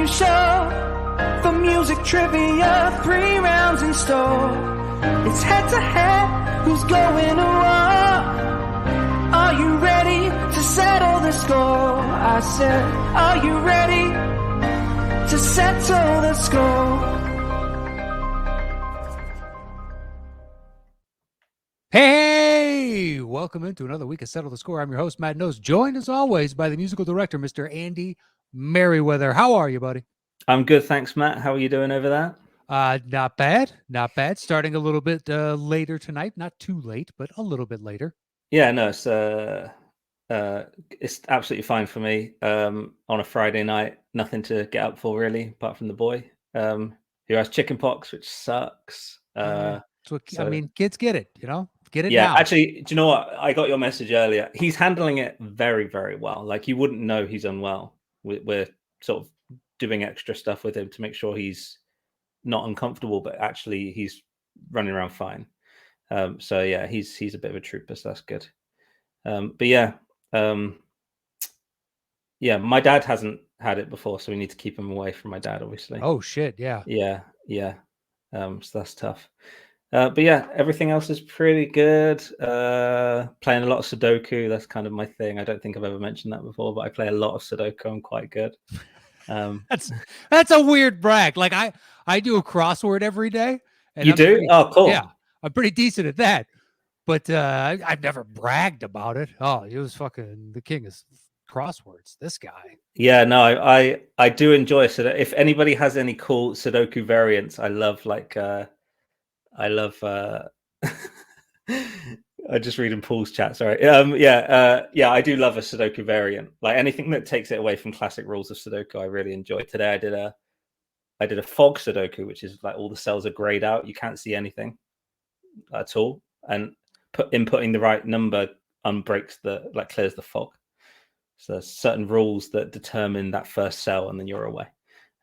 game show. For music trivia, 3 rounds in store. It's head to head, who's going to war? Are you ready to settle the score? I said, are you ready to settle the score? Hey, welcome into another week of Settle the Score. I'm your host, Matt Knost, joined as always by the musical director, Mr. Andy Merryweather. How are you, buddy? I'm good, thanks, Matt. How are you doing over there? Not bad, not bad. Starting a little bit later tonight, not too late, but a little bit later. Yeah, no, it's absolutely fine for me. On a Friday night, nothing to get up for really, apart from the boy who has chickenpox, which sucks. I mean, kids get it, get it yeah, now. Actually, do you know what? I got your message earlier. He's handling it very, very well. Like, you wouldn't know he's unwell. We're sort of doing extra stuff with him to make sure he's not uncomfortable, but actually he's running around fine. So yeah, he's a bit of a trooper, so that's good. But yeah, my dad hasn't had it before, so we need to keep him away from my dad, obviously. Oh shit, yeah. So that's tough. But yeah, everything else is pretty good. Playing a lot of Sudoku, that's kind of my thing. I don't think I've ever mentioned that before, but I play a lot of Sudoku. I'm quite good. That's a weird brag. Like I do a crossword every day. And you do? Oh, cool. Yeah, I'm pretty decent at that. But I've never bragged about it. Oh, he was fucking the king of crosswords, this guy. Yeah, no, I do enjoy Sudoku. If anybody has any cool Sudoku variants, I love I just read in Paul's chat. Sorry. Yeah, I do love a Sudoku variant. Like anything that takes it away from classic rules of Sudoku, I really enjoy. Today I did a fog Sudoku, which is like all the cells are grayed out. You can't see anything at all, and inputting the right number clears the fog. So there's certain rules that determine that first cell, and then you're away.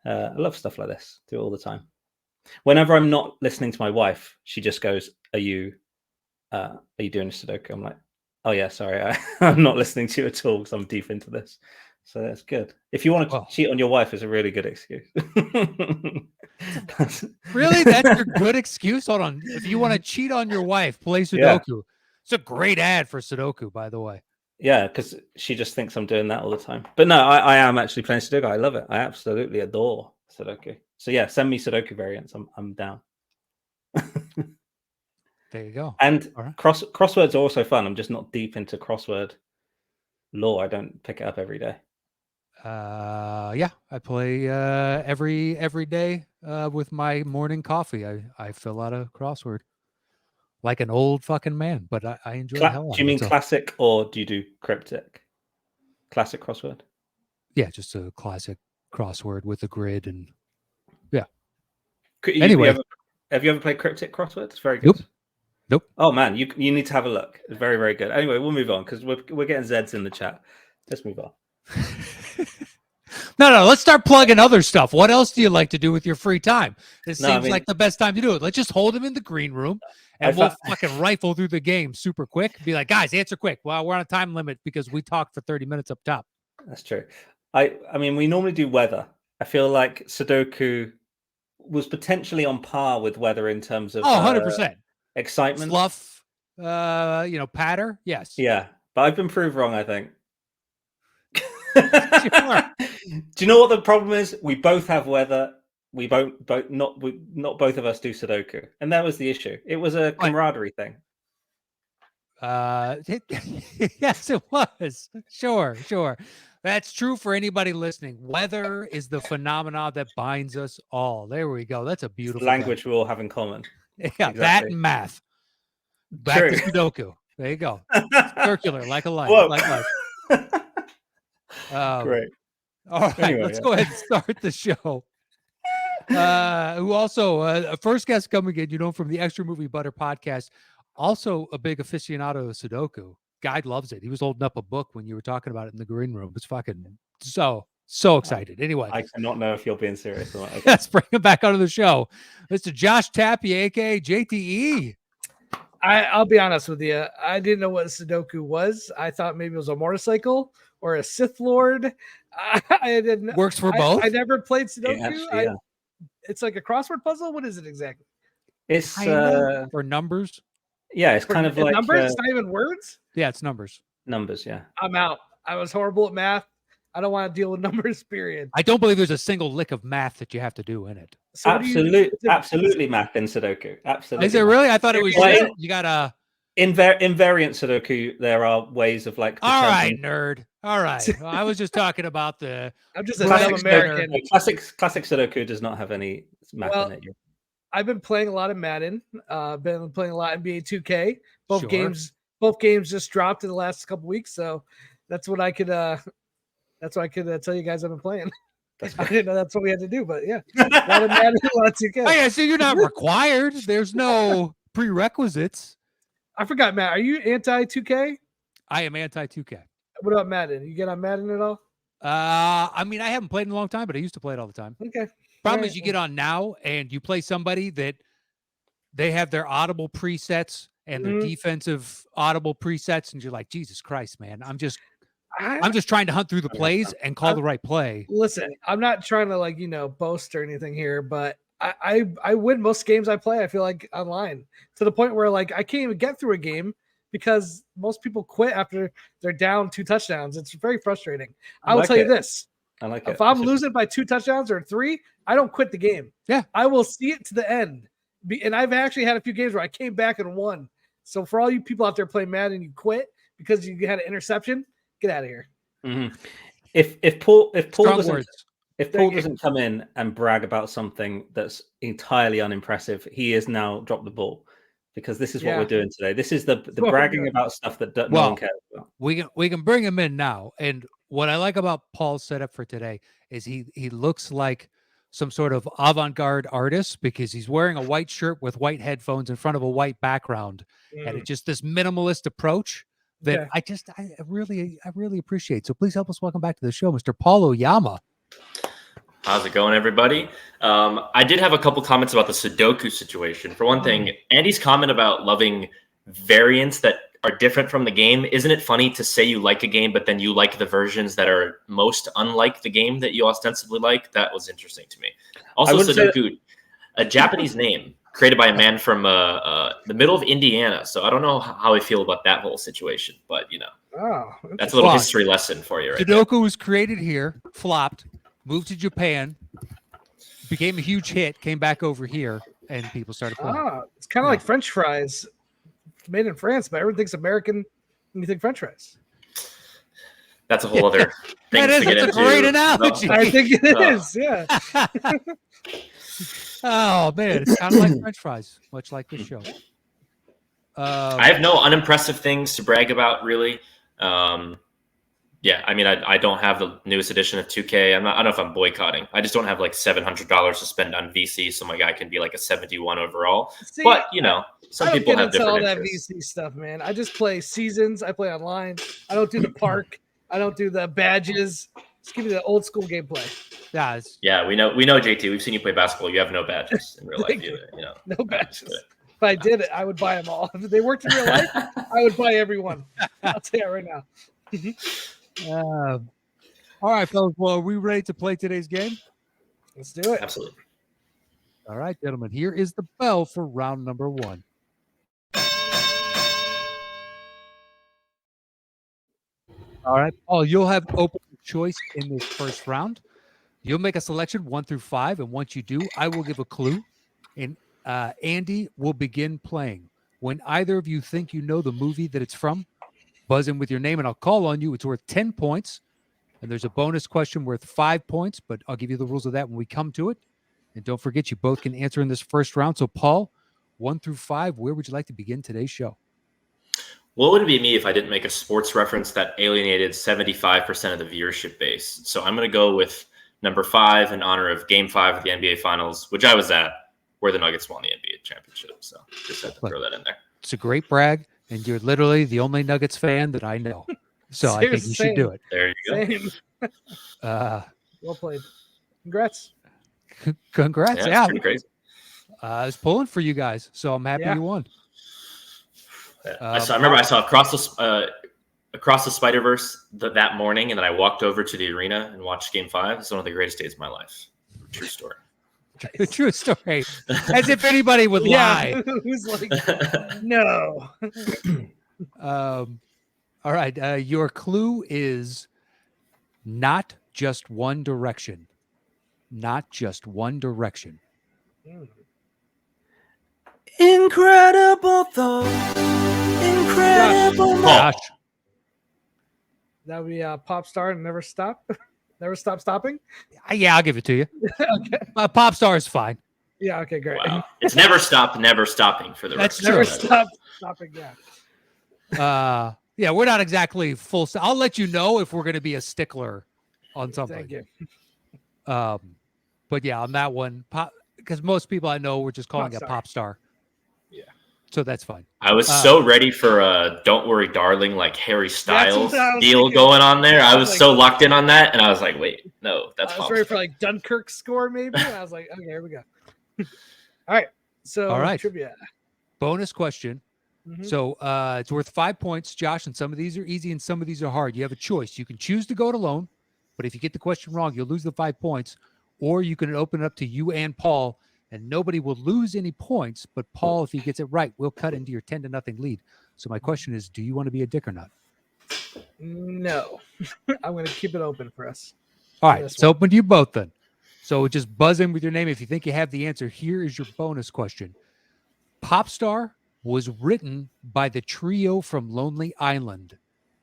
I love stuff like this. Do it all the time. Whenever I'm not listening to my wife, she just goes, Are you doing a Sudoku? I'm like, oh yeah, sorry, I'm not listening to you at all because I'm deep into this. So that's good. If you want to cheat on your wife, is a really good excuse. Really? That's your good excuse? Hold on. If you want to cheat on your wife, play Sudoku. Yeah. It's a great ad for Sudoku, by the way. Yeah, because she just thinks I'm doing that all the time. But no, I am actually playing Sudoku. I love it. I absolutely adore Sudoku. So yeah, send me Sudoku variants. I'm down. There you go. And right. Crosswords are also fun. I'm just not deep into crossword lore. I don't pick it up every day. Yeah, I play every day with my morning coffee. I fill out a crossword like an old fucking man, but I enjoy the hell out of it. Do you mean classic or do you do cryptic? Classic crossword? Yeah, just a classic crossword with a grid and yeah. Anyway, have you ever played cryptic crossword? It's very good. Nope. Oh man, you need to have a look. It's very, very good. Anyway, we'll move on because we're getting Zeds in the chat. Let's move on. No, let's start plugging other stuff. What else do you like to do with your free time? It seems like the best time to do it. Let's just hold him in the green room and we'll fucking rifle through the game super quick. Be like, guys, answer quick. Well, we're on a time limit because we talked for 30 minutes up top. That's true. I mean, we normally do weather. I feel like Sudoku was potentially on par with weather in terms of 100%. Excitement. Fluff, patter. Yes. Yeah, but I've been proved wrong, I think. Sure. Do you know what the problem is? We both have weather. We not both of us do Sudoku, and that was the issue. It was a camaraderie thing. Yes, it was. Sure. That's true for anybody listening. Weather is the phenomena that binds us all. There we go. That's a beautiful language we all have in commmen. Yeah, exactly. That and math. Back to Sudoku. There you go. Circular, like a light. Like life. Great. All right, let's go ahead and start the show. Who also, first guest coming in, from the Extra Movie Butter podcast, also a big aficionado of Sudoku. Guy loves it. He was holding up a book when you were talking about it in the green room. It's fucking so excited. Anyway. I cannot know if you're being serious or not. Okay. Let's bring him back onto the show. Mr. Josh Tappy, a.k.a. JTE. I'll be honest with you. I didn't know what Sudoku was. I thought maybe it was a motorcycle or a Sith Lord. I didn't. Works for both. I never played Sudoku. Actually, yeah. It's like a crossword puzzle. What is it exactly? It's for numbers. Yeah, it's kind of like numbers. It's not even words. Yeah, it's numbers. Numbers, yeah. I'm out. I was horrible at math. I don't want to deal with numbers, period. I don't believe there's a single lick of math that you have to do in it. So absolutely math in Sudoku. Absolutely. Is it really? I thought it was you got a invariant Sudoku. There are ways of like. All right, nerd. All right. Well, I was just talking about the. I'm just a dumb American. Classic Sudoku does not have any math in it. I've been playing a lot of Madden. Been playing a lot of NBA 2K. Both games just dropped in the last couple weeks, so that's what I could. That's what I could tell you guys I've been playing. I didn't know that's what we had to do, but yeah. A lot of Madden, a lot of 2K. Oh yeah, so you're not required. There's no prerequisites. I forgot, Matt. Are you anti 2K? I am anti 2K. What about Madden? You get on Madden at all? I mean, I haven't played in a long time, but I used to play it all the time. Okay. Problem is you get on now and you play somebody that they have their audible presets and their defensive audible presets, and you're like, Jesus Christ, man. I'm just trying to hunt through the plays and call the right play. Listen, I'm not trying to boast or anything here, but I win most games I play, I feel like, online, to the point where I can't even get through a game because most people quit after they're down 2 touchdowns. It's very frustrating. I will tell you this. I like it. If I'm losing by 2 touchdowns or 3, I don't quit the game. Yeah. I will see it to the end. And I've actually had a few games where I came back and won. So for all you people out there playing Madden and you quit because you had an interception, get out of here. Mm-hmm. If Paul doesn't come in and brag about something that's entirely unimpressive, he has now dropped the ball, because this is what we're doing today. This is the bragging about stuff that no one cares about. We can bring him in now. And what I like about Paul's setup for today is he looks like some sort of avant-garde artist, because he's wearing a white shirt with white headphones in front of a white background, and it's just this minimalist approach that I really appreciate. So please help us welcome back to the show, Mr. Paul Oyama. How's it going, everybody? I did have a couple comments about the Sudoku situation. For one thing, Andy's comment about loving variants that are different from the game. Isn't it funny to say you like a game, but then you like the versions that are most unlike the game that you ostensibly like? That was interesting to me. Also, Sudoku, a Japanese name created by a man from the middle of Indiana. So I don't know how I feel about that whole situation, but that's a little history lesson for you. Right Sudoku there. was created here, flopped, moved to Japan, became a huge hit, came back over here, and people started playing. It's kind of like French fries, made in France, but everyone thinks American when you think French fries. That's a whole other thing to get into. That's a great analogy. I think it is, yeah. Oh, man, it's kind of like French fries, much like this show. I have no unimpressive things to brag about, really. I mean, I don't have the newest edition of 2K. I don't know if I'm boycotting. I just don't have like $700 to spend on VC, so my guy can be like a 71 overall. See, but some people have different all interests. that VC stuff, man. I just play seasons. I play online. I don't do the park. I don't do the badges. Just give me the old school gameplay. Yeah, we know, JT. We've seen you play basketball. You have no badges in real life. No badges. If I did it, I would buy them all. If they worked in real life, I would buy every one. I'll tell you right now. All right, fellas. Well, are we ready to play today's game? Let's do it. Absolutely. All right, gentlemen. Here is the bell for round number 1. All right, Paul, you'll have open choice in this first round. You'll make a selection 1 through 5, and once you do, I will give a clue, and Andy will begin playing. When either of you think you know the movie that it's from, buzz in with your name, and I'll call on you. It's worth 10 points, and there's a bonus question worth 5 points, but I'll give you the rules of that when we come to it. And don't forget, you both can answer in this first round. So, Paul, 1 through 5, where would you like to begin today's show? What would it be me if I didn't make a sports reference that alienated 75% of the viewership base? So I'm going to go with number 5 in honor of Game 5 of the NBA Finals, which I was at, where the Nuggets won the NBA championship. So just had to throw that in there. It's a great brag, and you're literally the only Nuggets fan that I know. So I think you should do it. There you go. Well played. Congrats. Congrats. Yeah, it's pretty crazy. I was pulling for you guys, so I'm happy you won. I remember I saw Across the Spider-Verse that morning, and then I walked over to the arena and watched Game 5. It's one of the greatest days of my life. True story. True story. As if anybody would lie. Who's like, no. All right. Your clue is not just one direction. Not just one direction. Incredible though. Incredible. Josh. That would be Pop Star and Never Stop. Never Stop Stopping. Yeah, I'll give it to you. Okay. Pop Star is fine. Yeah. Okay. Great. Wow. It's never stopped, never stopping for the That's record. Never true. Stop Stopping. Yeah. Yeah, we're not exactly full. I'll let you know if we're going to be a stickler on something. Thank you. But yeah, on that one, because most people I know were just calling it Pop Star. Yeah. So that's fine. I was so ready for a "Don't Worry, Darling" like Harry Styles deal going on there. I was so locked in on that, and I was like, "Wait, no, that's." I was ready for like Dunkirk score maybe. And I was like, "Okay, here we go." All right. So trivia. Bonus question. Mm-hmm. So it's worth 5 points, Josh, and some of these are easy and some of these are hard. You have a choice. You can choose to go it alone, but if you get the question wrong, you'll lose the 5 points, or you can open it up to you and Paul, and nobody will lose any points, but Paul, if he gets it right, will cut into your 10-0 lead. So my question is, do you want to be a dick or not? No. I'm going to keep it open for us. All right, it's open to you both then. So just buzz in with your name if you think you have the answer. Here is your bonus question. Pop Star was written by the trio from Lonely Island.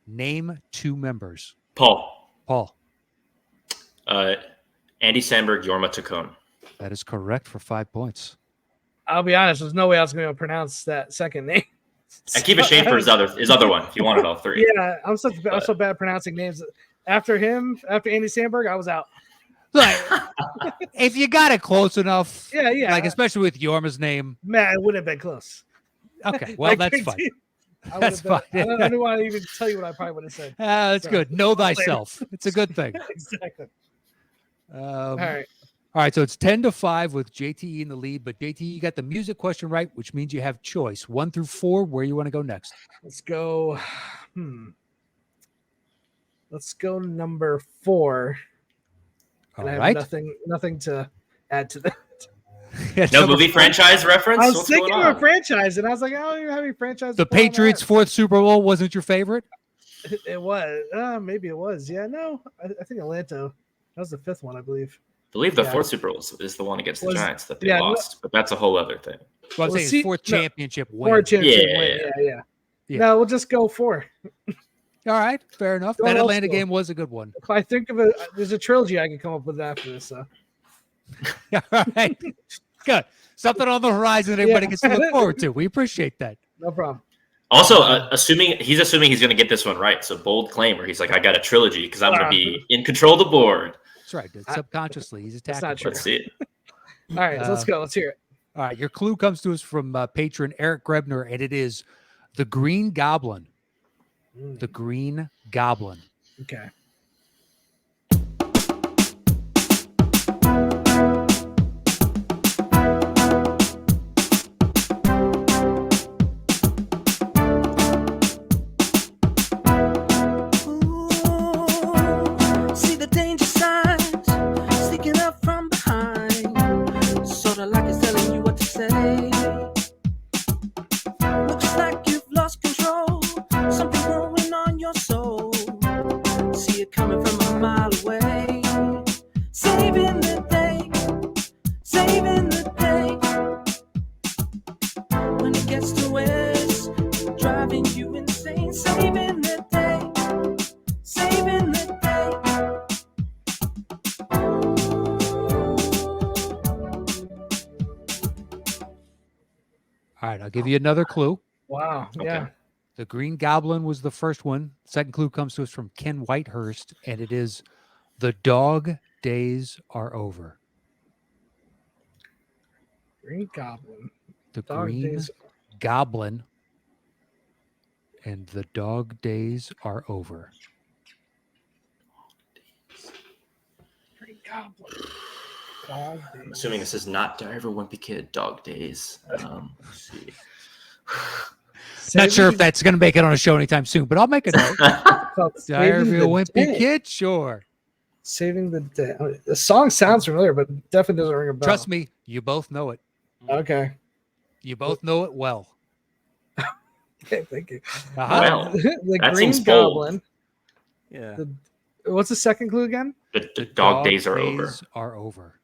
Name 2 members. Paul. Andy Samberg, Jorma Taccone. That is correct for 5 points. I'll be honest. There's no way I was going to pronounce that second name. And keep it shame for his other one if you wanted all 3. Yeah, I'm so bad pronouncing names. After Andy Samberg, I was out. Like, if you got it close enough, yeah, like especially with Jorma's name, man, it wouldn't have been close. Okay, well that's fine. That's fine. I don't want to even tell you what I probably would have said. That's good. Know thyself. It's a good thing. Exactly. All right. All right. So it's 10-5 with JTE in the lead, but JTE, you got the music question right, which means you have choice 1 through 4. Where you want to go next? Let's go. Let's go number 4. All I right. have nothing to add to that. No movie franchise reference? I was thinking of a franchise, and I was like, I don't even have any franchise. The Patriots' 4th Super Bowl wasn't your favorite? It was. Maybe it was. Yeah, no. I think Atlanta. That was the 5th one, I believe. I believe the 4th Super Bowl is the one against the Giants that they lost, but that's a whole other thing. Well, I'm saying 4th championship win. 4th championship win. Yeah. No, we'll just go 4. All right, fair enough. That Atlanta game was a good one. If I think of it, there's a trilogy I can come up with after this. So. All right, good. Something on the horizon that everybody gets to look forward to. We appreciate that. No problem. Also, assuming he's going to get this one right. So bold claim where he's like, I got a trilogy because I'm going to be in control of the board. That's right. Subconsciously, he's attacking. That's not true. Let's see it. All right, so let's go. Let's hear it. All right, your clue comes to us from patron Eric Grebner, and it is the Green Goblin. The Green Goblin. Okay. See the danger signs sneaking up from behind, sorta like it's telling you what to say. Looks like you've lost control, something growing on your soul. See it coming from a mile away. Saving the day, saving the day. When it gets to west, driving you insane. Saving the day, saving the All right, I'll give you another clue. Wow. Okay. Yeah. The Green Goblin was the first one. Second clue comes to us from Ken Whitehurst, and it is the dog days are over. Green Goblin. The Dog Green days. Goblin and the dog days are over. Green Goblin. Dog days. I'm assuming this is not Diary of a Wimpy Kid, Dog Days. Let's see. Not sure if that's going to make it on a show anytime soon, but I'll make a note. Diary of a Wimpy Kid, sure. Saving the Day. The song sounds familiar, but definitely doesn't ring a bell. Trust me, you both know it. Okay. You both know it well. Okay, thank you. Well, the that Green seems bold. Goblin. Yeah. What's the second clue again? The dog days are over. Are over.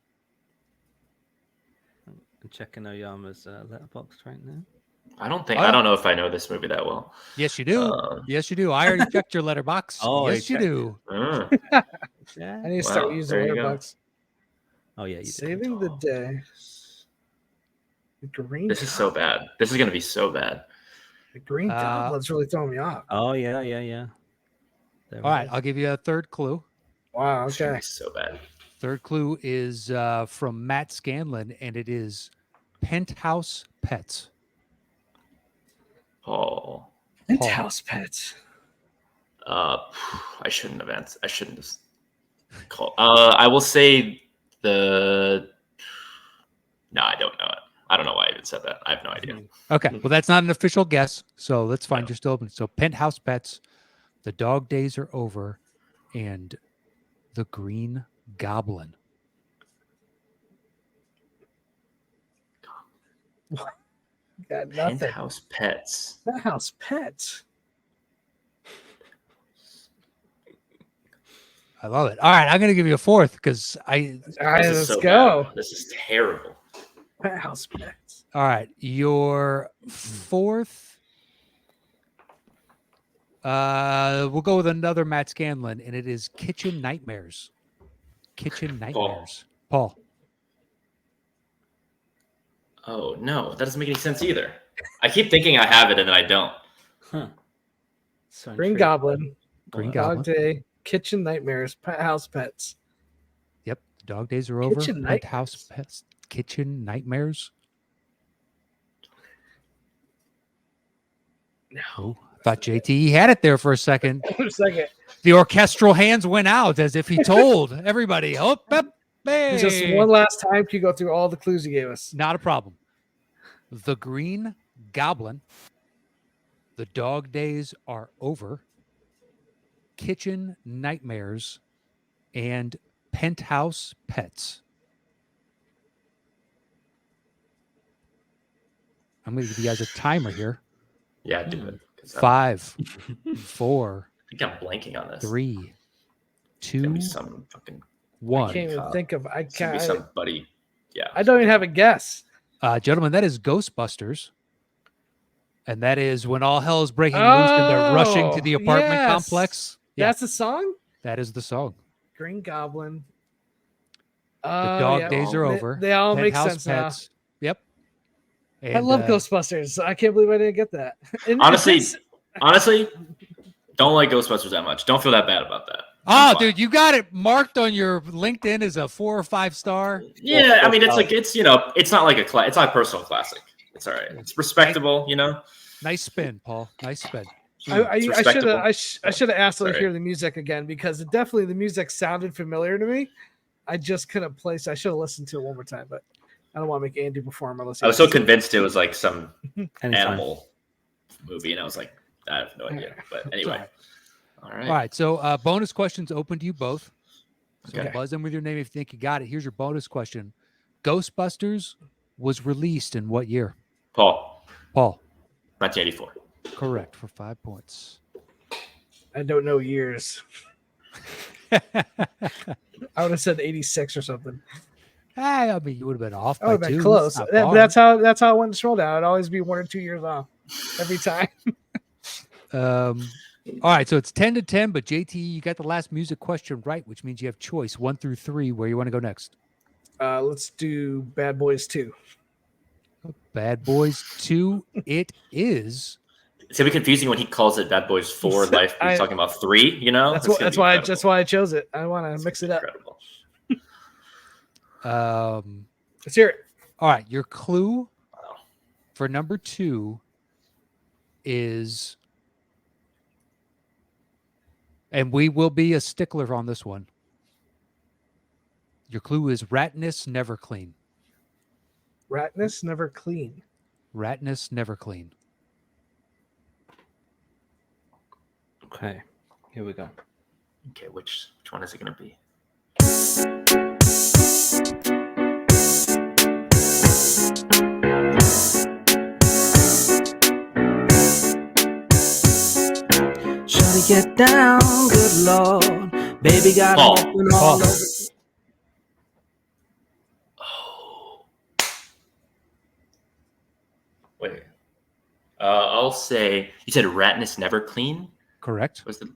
I'm checking Oyama's letterbox right now. I don't know if I know this movie that well. Yes, you do. Yes, you do. I already checked your letterbox. Oh, yes, you do. Yeah. I need to start using there you go. Letterboxd. Oh yeah, you did. Saving the Day. The Green. This is so bad. This is going to be so bad. The Green Goblin's really throwing me off. Oh yeah. There All right, I'll give you a third clue. Wow. It's gonna Okay. be so bad. Third clue is from Matt Scanlon, and it is Penthouse Pets. Oh, Penthouse Pets. I shouldn't have answered. I shouldn't have called. I will say the. No, I don't know it. I don't know why I even said that. I have no idea. Okay, well, that's not an official guess, so that's fine. You're still open. So Penthouse Pets, The Dog Days Are Over, and The Green Goblin. Got nothing. Penthouse Pets. Penthouse Pets. I love it. All right, I'm going to give you a fourth because All right, This let's is so go. bad. This is terrible. Penthouse Pets. All right, your fourth. We'll go with another Matt Scanlon, and it is Kitchen Nightmares. Kitchen Nightmares. Paul. Oh no, that doesn't make any sense either. I keep thinking I have it and then I don't. Huh. So Green intrigued. Goblin. Green Dog Goblin. Day. Kitchen Nightmares. Penthouse Pets. Yep. Dog Days Are Over. Kitchen Penthouse Pets. Kitchen Nightmares. No. Oh, I thought JTE had it there for a second. Wait a second. The orchestral hands went out as if he told everybody. Oh, hey. Just one last time. Can you go through all the clues you gave us? Not a problem. The Green Goblin. The Dog Days Are Over. Kitchen Nightmares. And Penthouse Pets. I'm going to give you guys a timer here. Yeah, do it. 5, 4, I think I'm blanking on this. 3, It's gonna 2, be some fucking. 1. I can't even think of. It's gonna be somebody. Yeah. I don't even have a guess. Gentlemen, that is Ghostbusters. And that is when all hell is breaking loose and they're rushing to the apartment yes. complex. Yeah, That's a song? that is the song. Green Goblin. The Dog Days Are Over. They all make Penthouse sense now. Pets. Yep. I And, love Ghostbusters. I can't believe I didn't get that. And Honestly, it's- don't like Ghostbusters that much. Don't feel that bad about that. Oh, It's fine. dude, you got it marked on your LinkedIn as a 4 or 5 star. Yeah, I mean, it's like it's it's not like it's not a personal classic. It's all right. It's respectable, Nice spin, Paul. Nice spin. I It's should respectable. have I should have asked to Sorry. hear the music again because the music sounded familiar to me. I just couldn't place. I should have listened to it one more time, but I don't want to make Andy perform unless I was so convinced it was like some Anytime. animal movie, and I was like, I have no idea. But anyway, all right. All right. So bonus questions open to you both. So Okay. buzz in with your name if you think you got it. Here's your bonus question. Ghostbusters was released in what year? Paul, Paul. 1984. Correct for 5 points. I don't know years. I would have said 86 or something. I mean, you would have been off I by would have 2. been close. Not That's far. how it went to scroll down. It'd always be 1 or 2 years off every time. All right, so it's 10-10, but JT, you got the last music question right, which means you have choice 1 through 3. Where you want to go next? Let's do Bad Boys 2. Bad Boys 2. It is. It's gonna be confusing when he calls it Bad Boys 4 Life. He's talking about 3. That's why I chose it. I want to mix it up. Incredible. Let's hear it. All right, your clue for number 2 is, and we will be a stickler on this one. Your clue is Ratness Never Clean. Ratness never clean. Ratness Never Clean. Okay, here we go. Okay, which one is it going to be? Shawty, get down, good lord. Baby got Paul. open all over. Oh. Wait. I'll say you said Ratness Never Clean. Correct. Was the?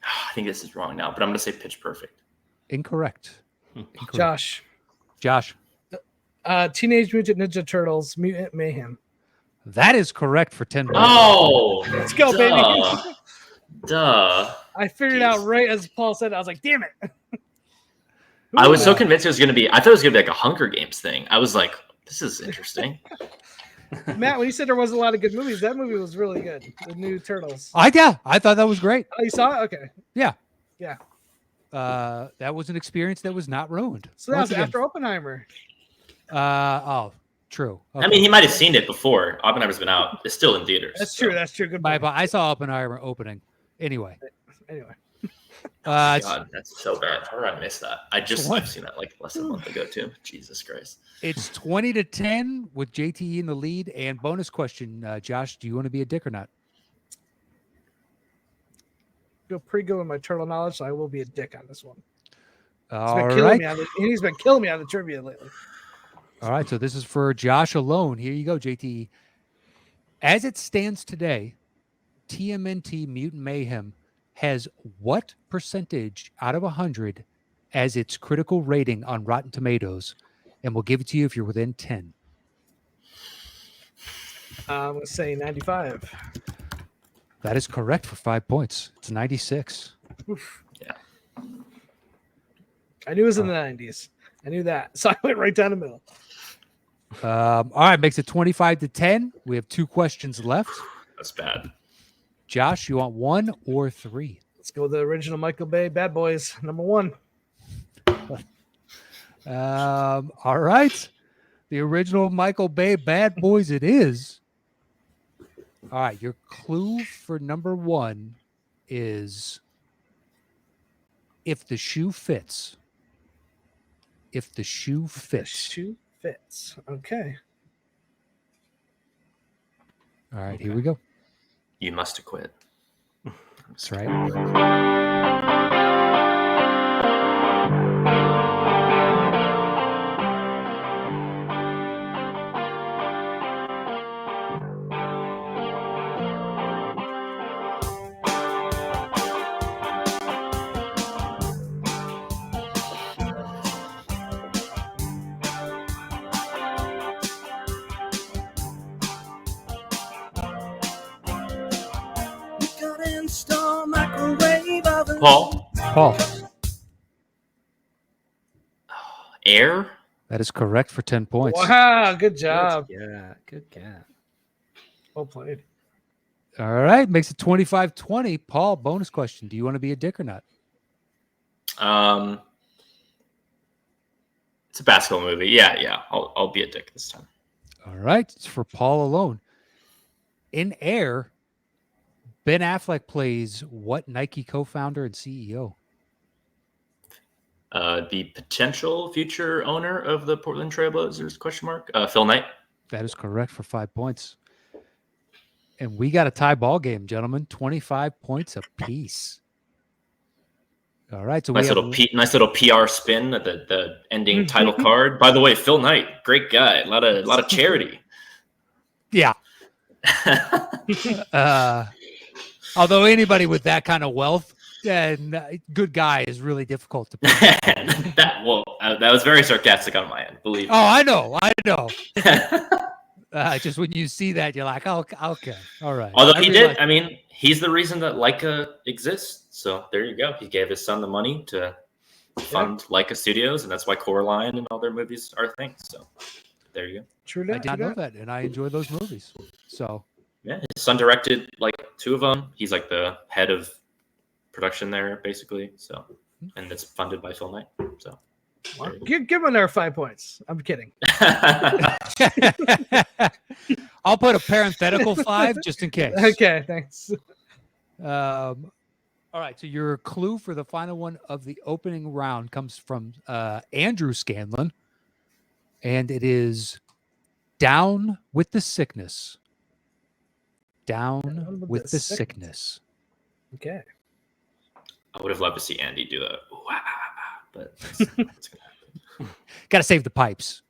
I think this is wrong now, but I'm gonna say Pitch Perfect. Incorrect. Incorrect. Josh. Josh. Teenage Mutant Ninja Turtles, Mutant Mayhem. That is correct for 10 points. Oh, Let's go, baby. Duh. I figured out right as Paul said. I was like, damn it. I was so convinced it was gonna be. I thought it was gonna be like a Hunger Games thing. I was like, this is interesting. Matt, when you said there wasn't a lot of good movies, that movie was really good. The new Turtles. I thought that was great. Oh, you saw it? Okay. Yeah. Yeah. That was an experience that was not ruined. So that was after Oppenheimer. True. I mean, he might have seen it before. Oppenheimer's been out. It's still in theaters. That's true. That's true. Goodbye. But I saw Oppenheimer opening. Anyway. God, that's so bad. How did I miss that? I've seen that like less than a month ago too. Jesus Christ. It's 20-10 with JTE in the lead. And bonus question, Josh, do you want to be a dick or not? Feel pretty good with my turtle knowledge, so I will be a dick on this one. He's been killing me on the trivia lately. All right, so this is for Josh alone. Here you go, JTE. As it stands today, TMNT Mutant Mayhem has what percentage out of 100 as its critical rating on Rotten Tomatoes? And we'll give it to you if you're within 10. I'm going to say 95. That is correct for 5 points. It's 96. Oof. Yeah. I knew it was in the 90s. I knew that. So I went right down the middle. All right, makes it 25-10. We have 2 questions left. That's bad. Josh, you want 1 or 3? Let's go with the original Michael Bay Bad Boys, number 1. All right. The original Michael Bay Bad Boys it is. All right, your clue for number 1 is if the shoe fits. If the shoe fits. The shoe fits. Okay. All right, here we go. You must have quit. That's right. Paul. Air? That is correct for 10 points. Wow, good job. Yeah, good cat. Well played. All right, makes it 25-20. Paul, bonus question. Do you want to be a dick or not? It's a basketball movie. Yeah. I'll be a dick this time. All right, it's for Paul alone. In Air, Ben Affleck plays what Nike co-founder and CEO? The potential future owner of the Portland Trailblazers, question mark? Phil Knight. That is correct for 5 points. And we got a tie ball game, gentlemen. 25 points apiece. All right. So nice little PR spin at the ending title card. By the way, Phil Knight, great guy. A lot of charity. Yeah. Although anybody with that kind of wealth and good guy is really difficult to pick. That was very sarcastic on my end, believe me. Oh, I know. Just when you see that, you're like, oh, okay, all right. Although he's the reason that Leica exists. So there you go. He gave his son the money to fund Leica Studios, and that's why Coraline and all their movies are things. So there you go. True. I did not know that, and I enjoy those movies. So yeah, his son directed like 2 of them. He's like the head of production there, basically. So, and it's funded by Phil Knight. So. Give him another 5 points. I'm kidding. I'll put a parenthetical 5 just in case. Okay, thanks. All right. So your clue for the final one of the opening round comes from Andrew Scanlon, and it is "Down with the Sickness." Down with the sickness. Okay. I would have loved to see Andy do that, but it's gonna happen. Got to save the pipes.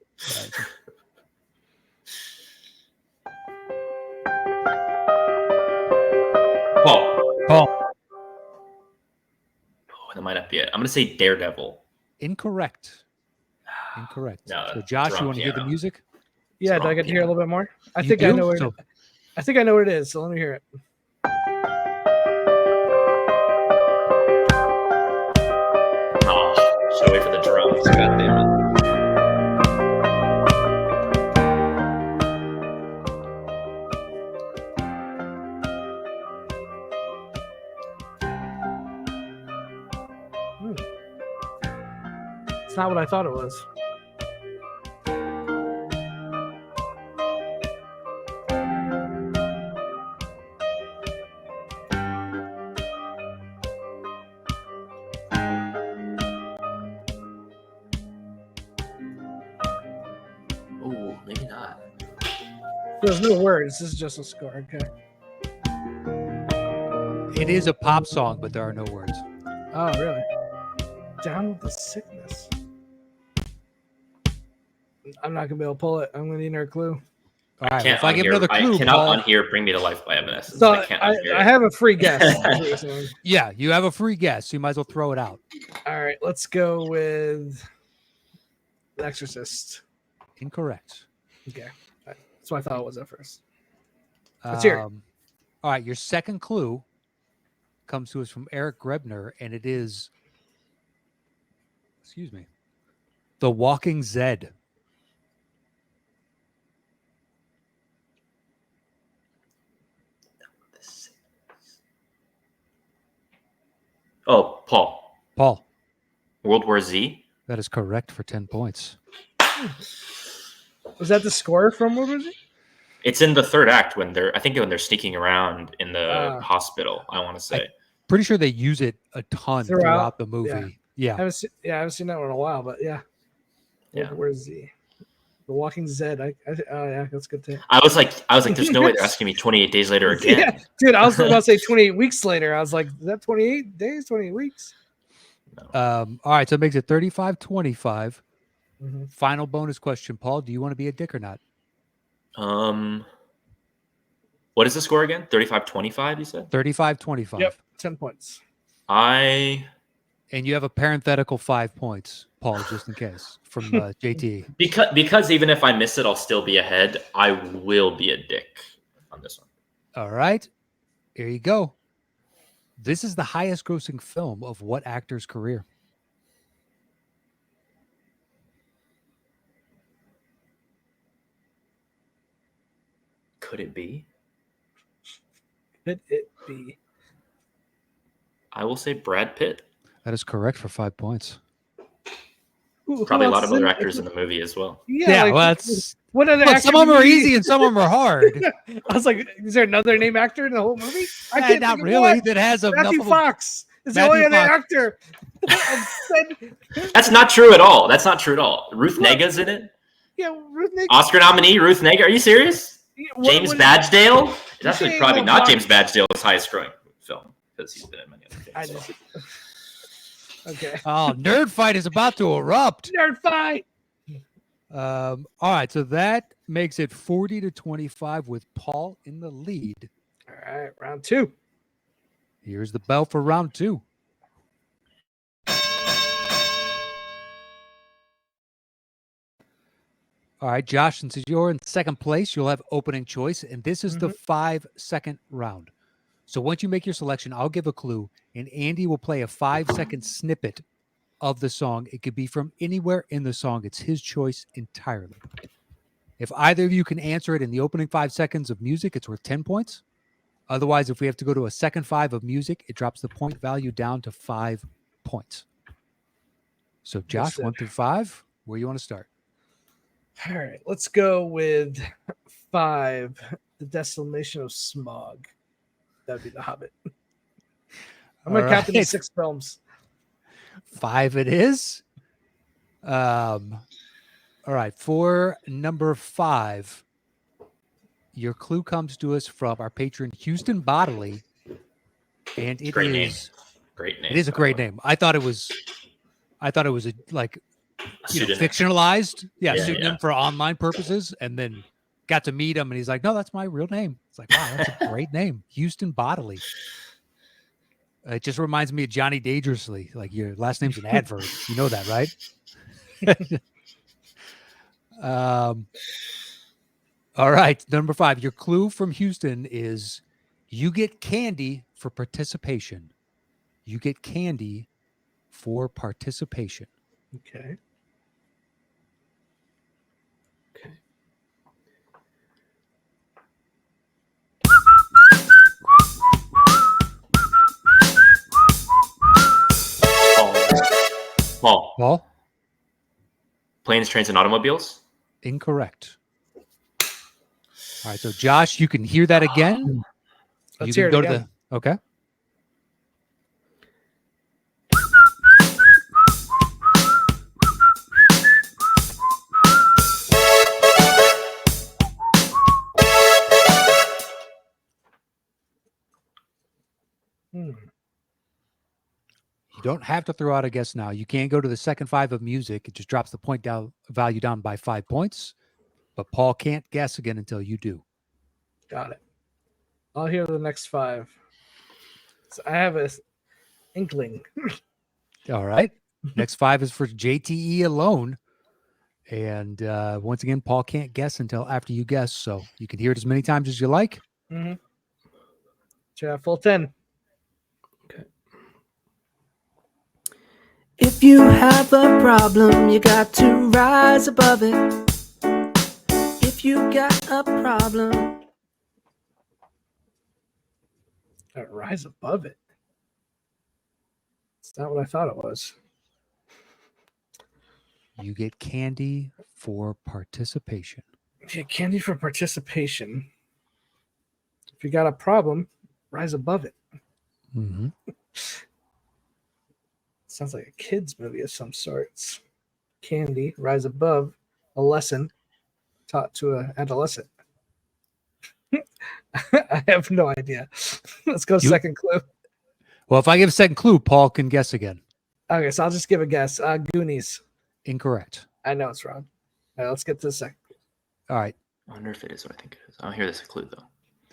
Paul. Paul. Oh, that might not be it. I'm gonna say Daredevil. Incorrect. Incorrect. No, So Josh, you want to hear the piano. music? Yeah, do I get to hear a little bit more? I You think I do? know what So- I think I know what it is, so let me hear it. Oh, should wait for the drums. God damn it. It's not what I thought it was. Oh, maybe not. There's no words. This is just a score. Okay. It is a pop song, but there are no words. Oh, really? Down with the sickness. I'm not gonna be able to pull it. I'm gonna need another clue. All right. Can't If I give another clue, I cannot Paul, on here Bring Me to Life by Evanescence. So I can't unhear I it. have a free guess. That's what you're saying. yeah, you have a free guess. So you might as well throw it out. All right, let's go with The Exorcist. Incorrect. Okay, that's what I thought it was at first. Let's hear it. All right. Your second clue comes to us from Eric Grebner, and it is, excuse me, The Walking Zed. Oh, Paul. Paul. World War Z. That is correct for 10 points. Was that the score from what was it? It's in the third act when they're sneaking around in the hospital. I want to say. Pretty sure they use it a ton throughout the movie. I Yeah. haven't seen that one in a while, but yeah. Yeah. Where's the Walking Zed? Oh yeah, that's good too. I was like, there's no way they're asking me 28 days later again. Yeah, dude, I was about to say 28 weeks later. I was like, is that 28 days, 28 weeks? All right. So it makes it 35-25. Mm-hmm. Final bonus question, Paul. Do you want to be a dick or not? What is the score again? 35-25, you said? 35-25. Yep, 10 points. And you have a parenthetical 5 points, Paul, just in case, from JTE. Because even if I miss it, I'll still be ahead. I will be a dick on this one. All right. Here you go. This is the highest grossing film of what actor's career? Could it be? Could it be? I will say Brad Pitt. That is correct for 5 points. Probably a lot of other actors in the movie as well. Yeah, well, that's what other look, actor some of them did are you- easy and some of them are hard. I was like, is there another name actor in the whole movie? I can't Not think of really. one. That has a Matthew Fox is the Matthew only other Fox. actor. That's not true at all. That's not true at all. Ruth Nega's in it. Yeah, Ruth Nick. Oscar nominee Ruth Nega. Are you serious? James Badgedale? It's actually saying probably what not Fox- James Badgedale's highest growing film because he's been in many other I things. know. Okay. Oh, nerd fight is about to erupt. Nerd fight. All right, so that makes it 40-25 with Paul in the lead. All right, round two. Here's the bell for round two. All right, Josh, since you're in second place, you'll have opening choice, and this is the 5-second round. So once you make your selection, I'll give a clue, and Andy will play a 5-second snippet of the song. It could be from anywhere in the song. It's his choice entirely. If either of you can answer it in the opening 5 seconds of music, it's worth 10 points. Otherwise, if we have to go to a second 5 of music, it drops the point value down to 5 points. So, Josh, 1 through 5, where you want to start? All right, let's go with 5. The Desolation of Smog. That'd be The Hobbit. I'm going to count them right. as 6 films. 5 it is. All right. For number 5, your clue comes to us from our patron Houston Bodley, and it Great is name. Great name. It is a great name. I thought it was a, like Pseudonym. fictionalized, Yeah, pseudonym for online purposes, and then got to meet him, and he's like, "No, that's my real name." It's like, wow, that's a great name, Houston Bodley. It just reminds me of Johnny Dangerously. Like your last name's an adverb. You know that, right? All right, number 5. Your clue from Houston is you get candy for participation. You get candy for participation. Okay. Paul. Planes, trains, and automobiles. Incorrect. All right, so Josh, you can hear that again. Let's you hear can it go again. to the okay. You don't have to throw out a guess now. You can go to the second 5 of music. It just drops the point value down by 5 points. But Paul can't guess again until you do. Got it. I'll hear the next 5. So I have a inkling. All right. Next 5 is for JTE alone. And once again, Paul can't guess until after you guess. So you can hear it as many times as you like. Mm-hmm. So full 10. If you have a problem, you got to rise above it. If you got a problem, Rise above it. It's not what I thought it was. You get candy for participation. Yeah, candy for participation. If you got a problem, rise above it. Mm-hmm. Sounds like a kid's movie of some sorts. Candy, rise above a lesson taught to an adolescent. I have no idea. Let's go second clue. Well, if I give a second clue, Paul can guess again. Okay, so I'll just give a guess. Goonies. Incorrect. I know it's wrong. All right, let's get to the second. All right. I wonder if it is what I think it is. I'll hear this clue, though.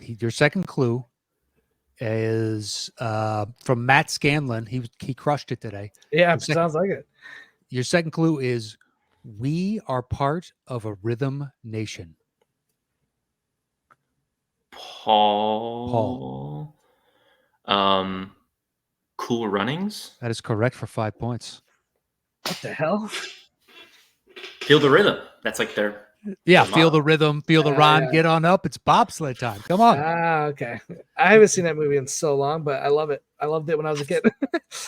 Your second clue is from Matt Scanlon. He crushed it today. Yeah, sounds like it. Your second clue is we are part of a rhythm nation. Paul. Cool Runnings. That is correct for 5 points. What the hell? Feel the Rhythm. That's like their feel the rhythm, feel the rhyme, yeah. get on up. It's bobsled time. Come on. Okay. I haven't seen that movie in so long, but I love it. I loved it when I was a kid.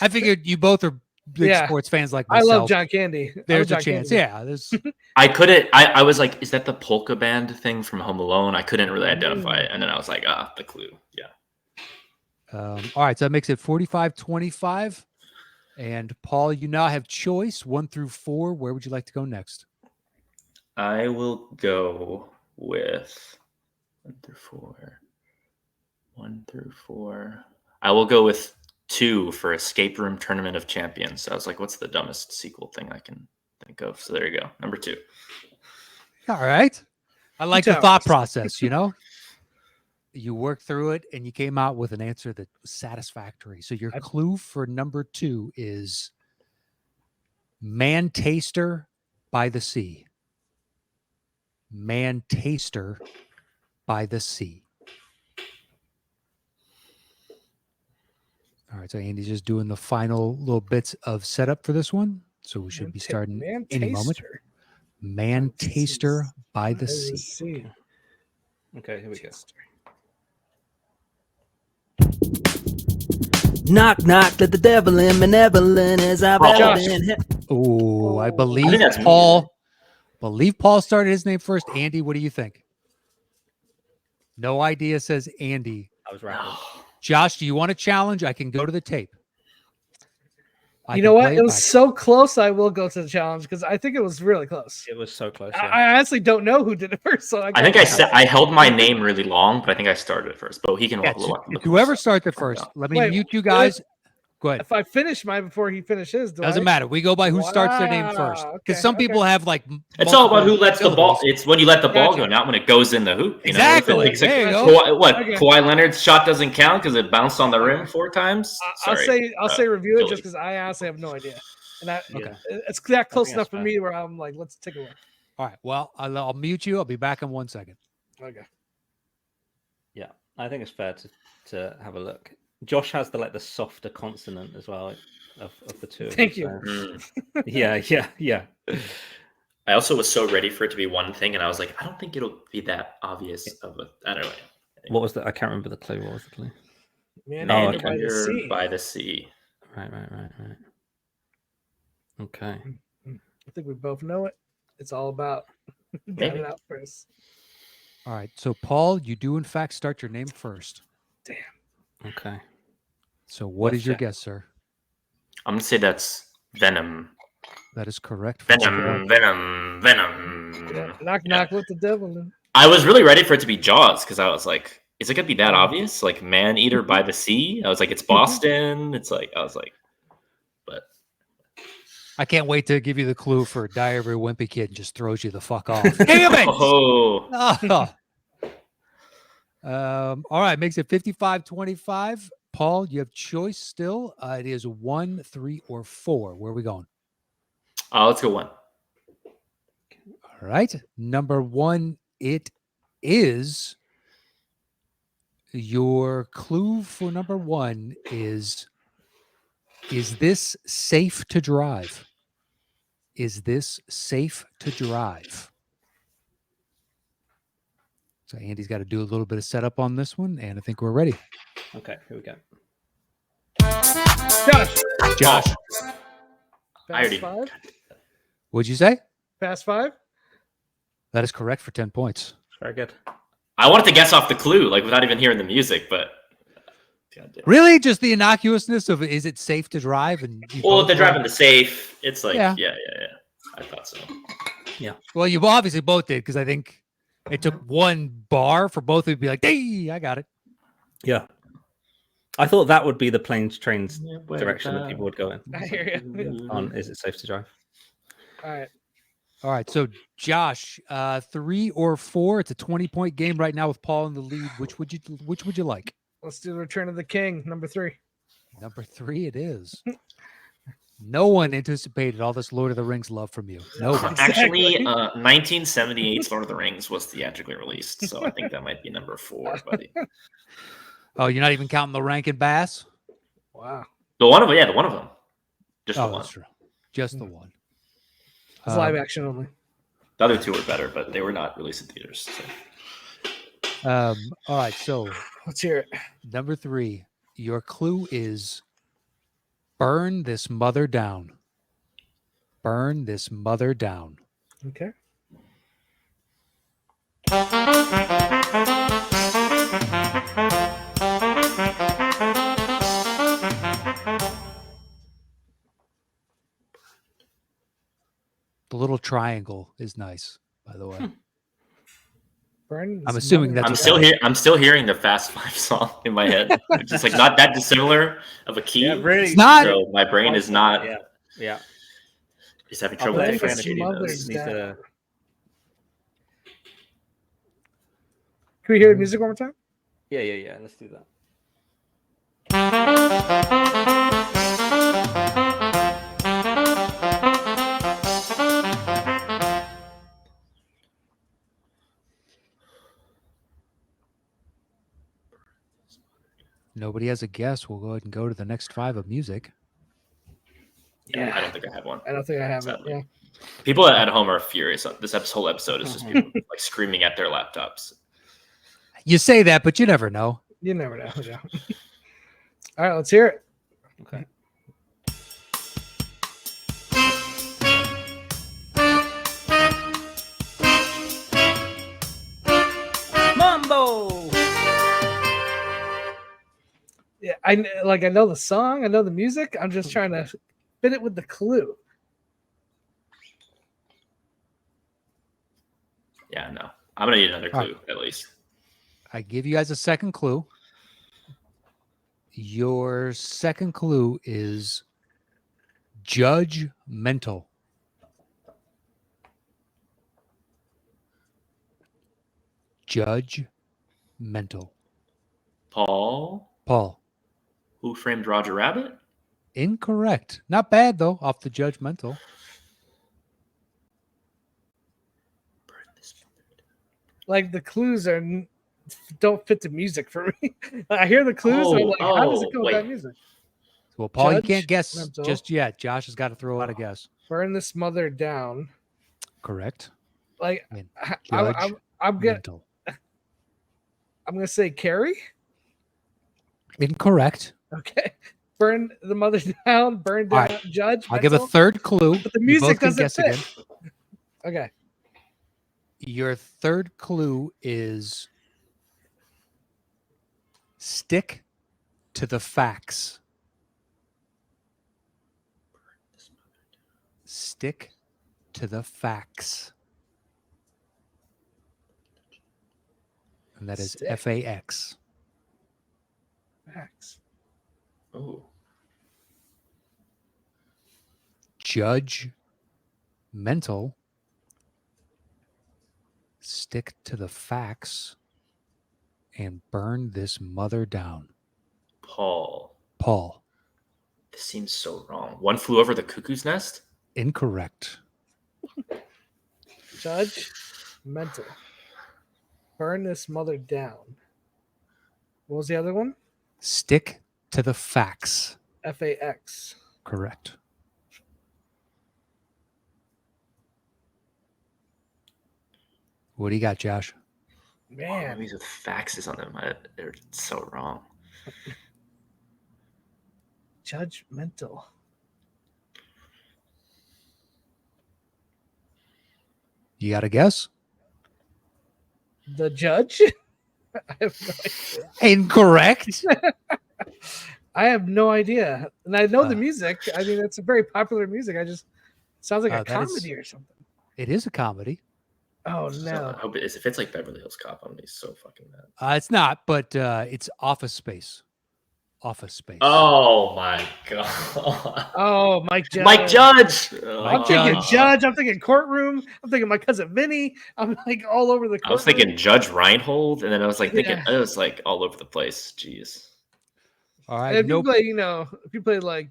I figured you both are big sports fans like myself. I love John Candy. There's a chance. Candy. Yeah. There's. I couldn't. I was like, is that the polka band thing from Home Alone? I couldn't really identify it, and then I was like, the clue. Yeah. All right, so that makes it 45-25. And Paul, you now have choice 1 through 4. Where would you like to go next? I will go with 1 through 4. 1 through 4. I will go with 2 for Escape Room Tournament of Champions. So I was like, what's the dumbest sequel thing I can think of? So there you go. Number 2. All right. I like the thought process, You worked through it and you came out with an answer that was satisfactory. So your clue for number 2 is Man Taster by the Sea. Man Taster by the Sea. All right, so Andy's just doing the final little bits of setup for this one. So we should be starting any moment. Man Taster by the Sea. Okay, here we go. Knock, knock, let the devil in, benevolent as I've ever been. Oh, I believe that's Paul. Believe Paul started his name first. Andy, what do you think? No idea says Andy. I was right. Josh, do you want a challenge? I can go to the tape. You know what? It was so close. I will go to the challenge because I think it was really close. It was so close. I honestly don't know who did it first. So I think I held my name really long, but I think I started it first. But he can. Whoever started first. Let me mute you guys. Go ahead. If I finish mine before he finishes, doesn't matter. We go by who starts their name first. Because some people have like. It's all about who lets the ball. It's when you let the ball go, not when it goes in the hoop. You Exactly. Know? There you go. Kawhi Leonard's shot doesn't count because it bounced on the rim 4 times. I'll say review it just because I honestly have no idea, and it's that close enough for me where I'm like, let's take a look. All right. Well, I'll mute you. I'll be back in 1 second. Okay. Yeah, I think it's fair to have a look. Josh has the softer consonant as well of the two. Thank you. So. Yeah. I also was so ready for it to be one thing, and I was like, I don't think it'll be that obvious of a. I don't know. What was the? I can't remember the clue. What was the clue? Man, by the sea. Right. Okay. I think we both know it. It's all about getting it out first. All right. So, Paul, you do in fact start your name first. Damn. Okay. So, what is your guess, sir? I'm gonna say that's Venom. That is correct. Venom. Yeah, knock with the devil. I was really ready for it to be Jaws because I was like, is it gonna be that obvious? Like Man Eater by the Sea? I was like, it's Boston. It's like but I can't wait to give you the clue for Diary of a Wimpy Kid and just throws you the fuck off. Damn it! Oh. All right, makes it 55-25. Paul, you have choice still. It is 1, 3, or 4. Where are we going? Let's go 1. All right. Number 1, it is. Your clue for number 1 is this safe to drive? Is this safe to drive? So Andy's got to do a little bit of setup on this one, and I think we're ready. Okay, here we go. Josh. Fast 5? What'd you say? Fast 5? That is correct for 10 points. Very good. I wanted to guess off the clue, like without even hearing the music, but really, just the innocuousness of is it safe to drive? And they're driving the safe. It's like yeah. I thought so. Yeah. Well, you obviously both did because I think it took one bar for both of you to be like, "Hey, I got it." Yeah. I thought that would be the planes, trains direction that people would go in. I hear you. On is it safe to drive? All right. So Josh, 3 or 4. It's a 20-point game right now with Paul in the lead. Which would you like? Let's do the Return of the King, number 3. Number 3 it is. No one anticipated all this Lord of the Rings love from you. No one. Actually, 1978's Lord of the Rings was theatrically released, so I think that might be number 4, buddy. Oh, you're not even counting the Rankin Bass? Wow. The one of them. Just the one. That's true. Just the one. It's live action only. The other 2 were better, but they were not released in theaters. So. All right, so let's hear it. Number 3, your clue is burn this mother down. Burn this mother down. Okay. The little triangle is nice, by the way. Burn I'm assuming that's I'm still hearing the Fast 5 song in my head. It's just like not that dissimilar of a key. Yeah, really. It's not. So my brain is not. Yeah. Just having trouble differentiating those. Can we hear the music one more time? Yeah. Let's do that. Nobody has a guess. We'll go ahead and go to the next 5 of music. Yeah, I don't think I have one. I don't think I have it. Yeah. People at home are furious. This whole episode is just people like screaming at their laptops. You say that, but you never know. You never know. Yeah. All right, let's hear it. Okay. Mambo. I know the song, I know the music. I'm just trying to fit it with the clue. Yeah, no. I'm gonna need another clue at least. I give you guys a second clue. Your second clue is judgmental. Judgmental. Paul. Who Framed Roger Rabbit? Incorrect. Not bad though, off the judgmental. Like the clues don't fit the music for me. I hear the clues, and I'm like, how does it go with that music? Well, Paul, you can't guess just yet. Josh has got to throw out a guess. Burn this mother down. Correct. Like I'm gonna say Carrie. Incorrect. Okay. Burn the mother down. Burn down. Right. Judge. I'll give a third clue. But the music doesn't fit. Again. Okay. Your third clue is stick to the facts. Stick to the facts. And that is FAX. Facts. Oh. Judgmental. Stick to the facts and burn this mother down. Paul. This seems so wrong. One Flew Over the Cuckoo's Nest? Incorrect. Judgmental. Burn this mother down. What was the other one? Stick to the facts. FAX. Correct. What do you got, Josh? Man. Movies with faxes on them. They're so wrong. Judgmental. You got a guess? The Judge? I have no idea. Incorrect. I have no idea. And I know the music. I mean, it's a very popular music. Sounds like a comedy or something. It is a comedy. Oh, no. So, I hope if it's like Beverly Hills Cop, I'm going to be so fucking mad. It's not, but it's Office Space. Office Space. Oh, my God. Oh, Mike Judge. I'm thinking Judge. I'm thinking Courtroom. I'm thinking My Cousin Vinny. I'm like all over the courtroom. I was thinking Judge Reinhold, and then I was like thinking, it was like all over the place. Jeez. All right. And if you play like...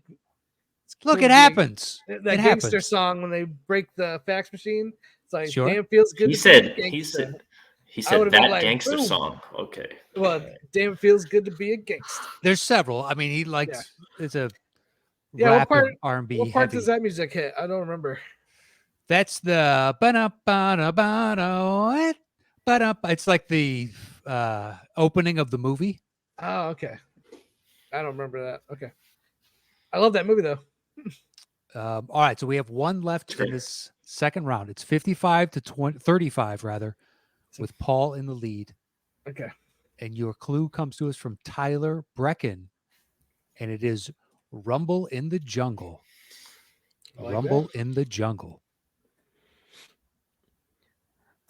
Look, it happens. That gangster song when they break the fax machine. It's like, damn, feels good. He said that like, gangster song. Okay. Well, damn, feels good to be a gangster. There's several. I mean, he likes it's a rap and R&B. What part does that music hit? I don't remember. That's the it's like the opening of the movie. Oh, okay. I don't remember that. Okay. I love that movie though. All right, so we have one left in this second round. It's 35 to 35 rather, with Paul in the lead. Okay. And your clue comes to us from Tyler Brecken, and it is Rumble in the Jungle. Rumble in the Jungle.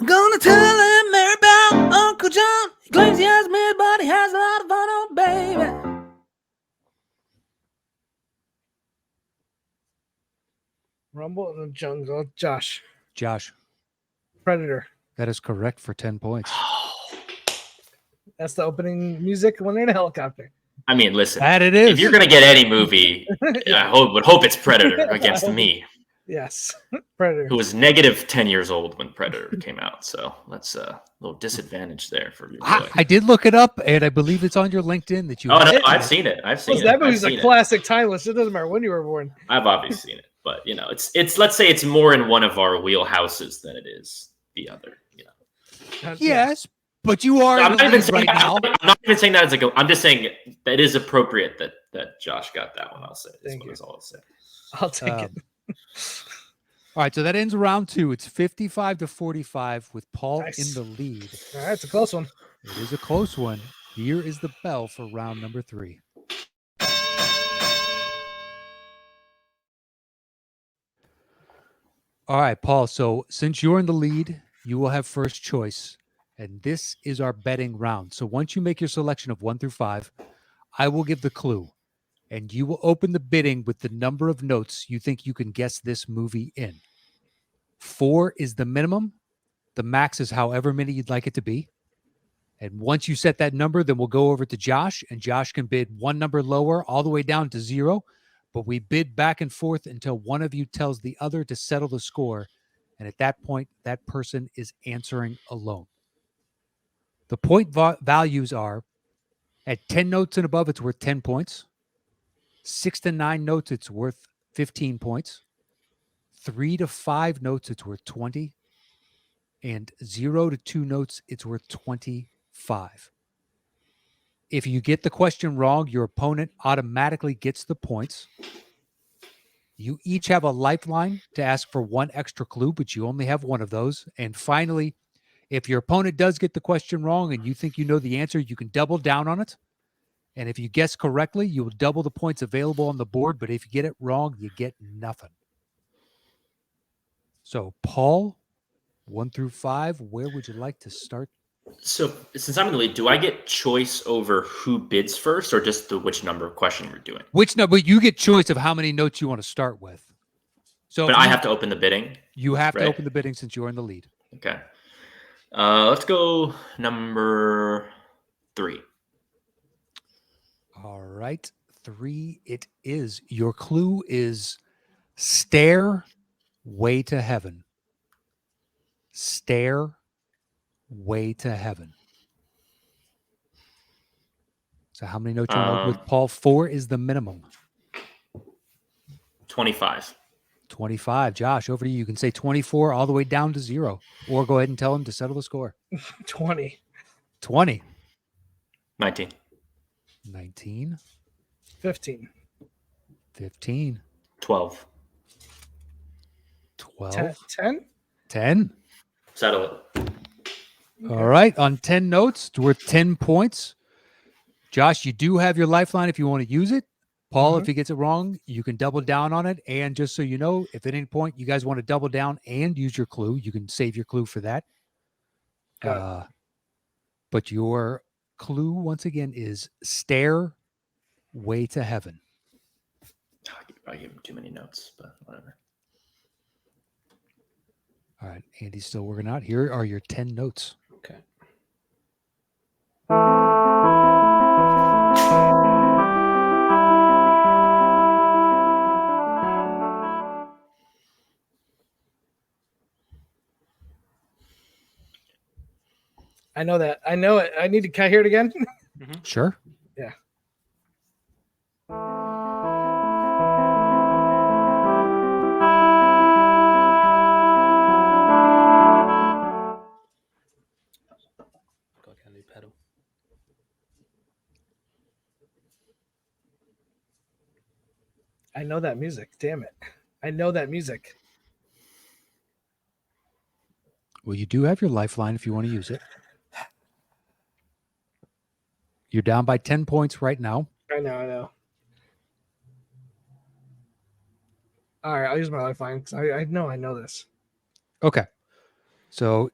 I'm gonna tell him Mary about Uncle John. He claims he has me, but he has a lot of fun on, baby. Rumble in the Jungle. Josh. Predator. That is correct for 10 points. That's the opening music when they're in a helicopter. I mean, listen. That it is. If you're going to get any movie, I would hope it's Predator against me. Yes. Predator. Who was negative 10 years old when Predator came out. So that's a little disadvantage there for your boy. I did look it up, and I believe it's on your LinkedIn that you. Oh, no, I've seen it. That movie's a classic, timeless. It doesn't matter when you were born. I've obviously seen it. But, you know, it's let's say it's more in one of our wheelhouses than it is the other. You know. Yes, but you are. I'm not even saying that as a go. I'm just saying that it is appropriate that Josh got that one. I'll say. Thank you. That's all I'll say. I'll take it. All right, so that ends round 2. It's 55 to 45 with Paul in the lead. All right, it's a close one. It is a close one. Here is the bell for round number 3. All right, Paul. So since you're in the lead, you will have first choice. And this is our betting round. So once you make your selection of 1 through 5, I will give the clue. And you will open the bidding with the number of notes you think you can guess this movie in. 4 is the minimum. The max is however many you'd like it to be. And once you set that number, then we'll go over to Josh, and Josh can bid one number lower all the way down to 0. But we bid back and forth until one of you tells the other to settle the score. And at that point, that person is answering alone. The point values are at 10 notes and above, it's worth 10 points. 6 to 9 notes, it's worth 15 points. 3 to 5 notes, it's worth 20. And 0 to 2 notes, it's worth 25. If you get the question wrong, your opponent automatically gets the points. You each have a lifeline to ask for one extra clue, but you only have one of those. And finally, if your opponent does get the question wrong and you think you know the answer, you can double down on it. And if you guess correctly, you will double the points available on the board. But if you get it wrong, you get nothing. So, Paul, 1 through 5, where would you like to start? So, since I'm in the lead, do I get choice over who bids first, or just which number question we're doing? Which number? You get choice of how many notes you want to start with. So, but I have to open the bidding. You have to open the bidding since you're in the lead. Okay. Let's go number 3. All right. 3 it is. Your clue is Stairway to Heaven. Stairway to Heaven. So how many notes you want to open with, Paul? 4 is the minimum. 25. 25. Josh, over to you. You can say 24 all the way down to 0. Or go ahead and tell him to settle the score. 20. 20. 19. 19. 15. 15. 12. 12. 10. 10. Settle it. Okay. All right. On 10 notes, it's worth 10 points. Josh, you do have your lifeline if you want to use it. Paul, if he gets it wrong, you can double down on it. And just so you know, if at any point you guys want to double down and use your clue, you can save your clue for that. But your clue, once again, is Stairway to Heaven. I gave him too many notes, but whatever. All right. Andy's still working out. Here are your 10 notes. Okay. I know that. I know it. I need to. Can I hear it again? Sure. Yeah. Got a new pedal. I know that music. Damn it. I know that music. Well, you do have your lifeline if you want to use it. You're down by 10 points right now. I know. All right, I'll use my lifeline because I know this. Okay. So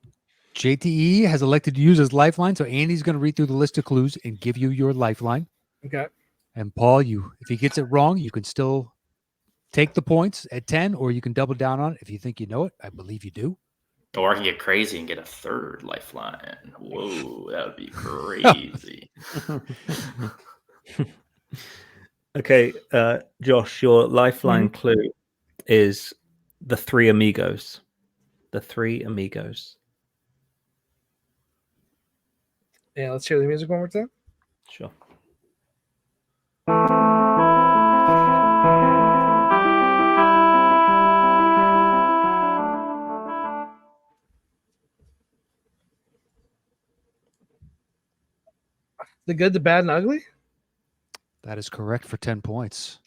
JTE has elected to use his lifeline. So Andy's going to read through the list of clues and give you your lifeline. Okay. And Paul, if he gets it wrong, you can still take the points at 10, or you can double down on it if you think you know it. I believe you do. Or I can get crazy and get a 3rd lifeline. Whoa, that would be crazy. Okay, Josh, your lifeline clue is the 3 Amigos. The 3 Amigos. Yeah, let's hear the music one more time. Sure. The Good, the Bad, and Ugly? That is correct for 10 points.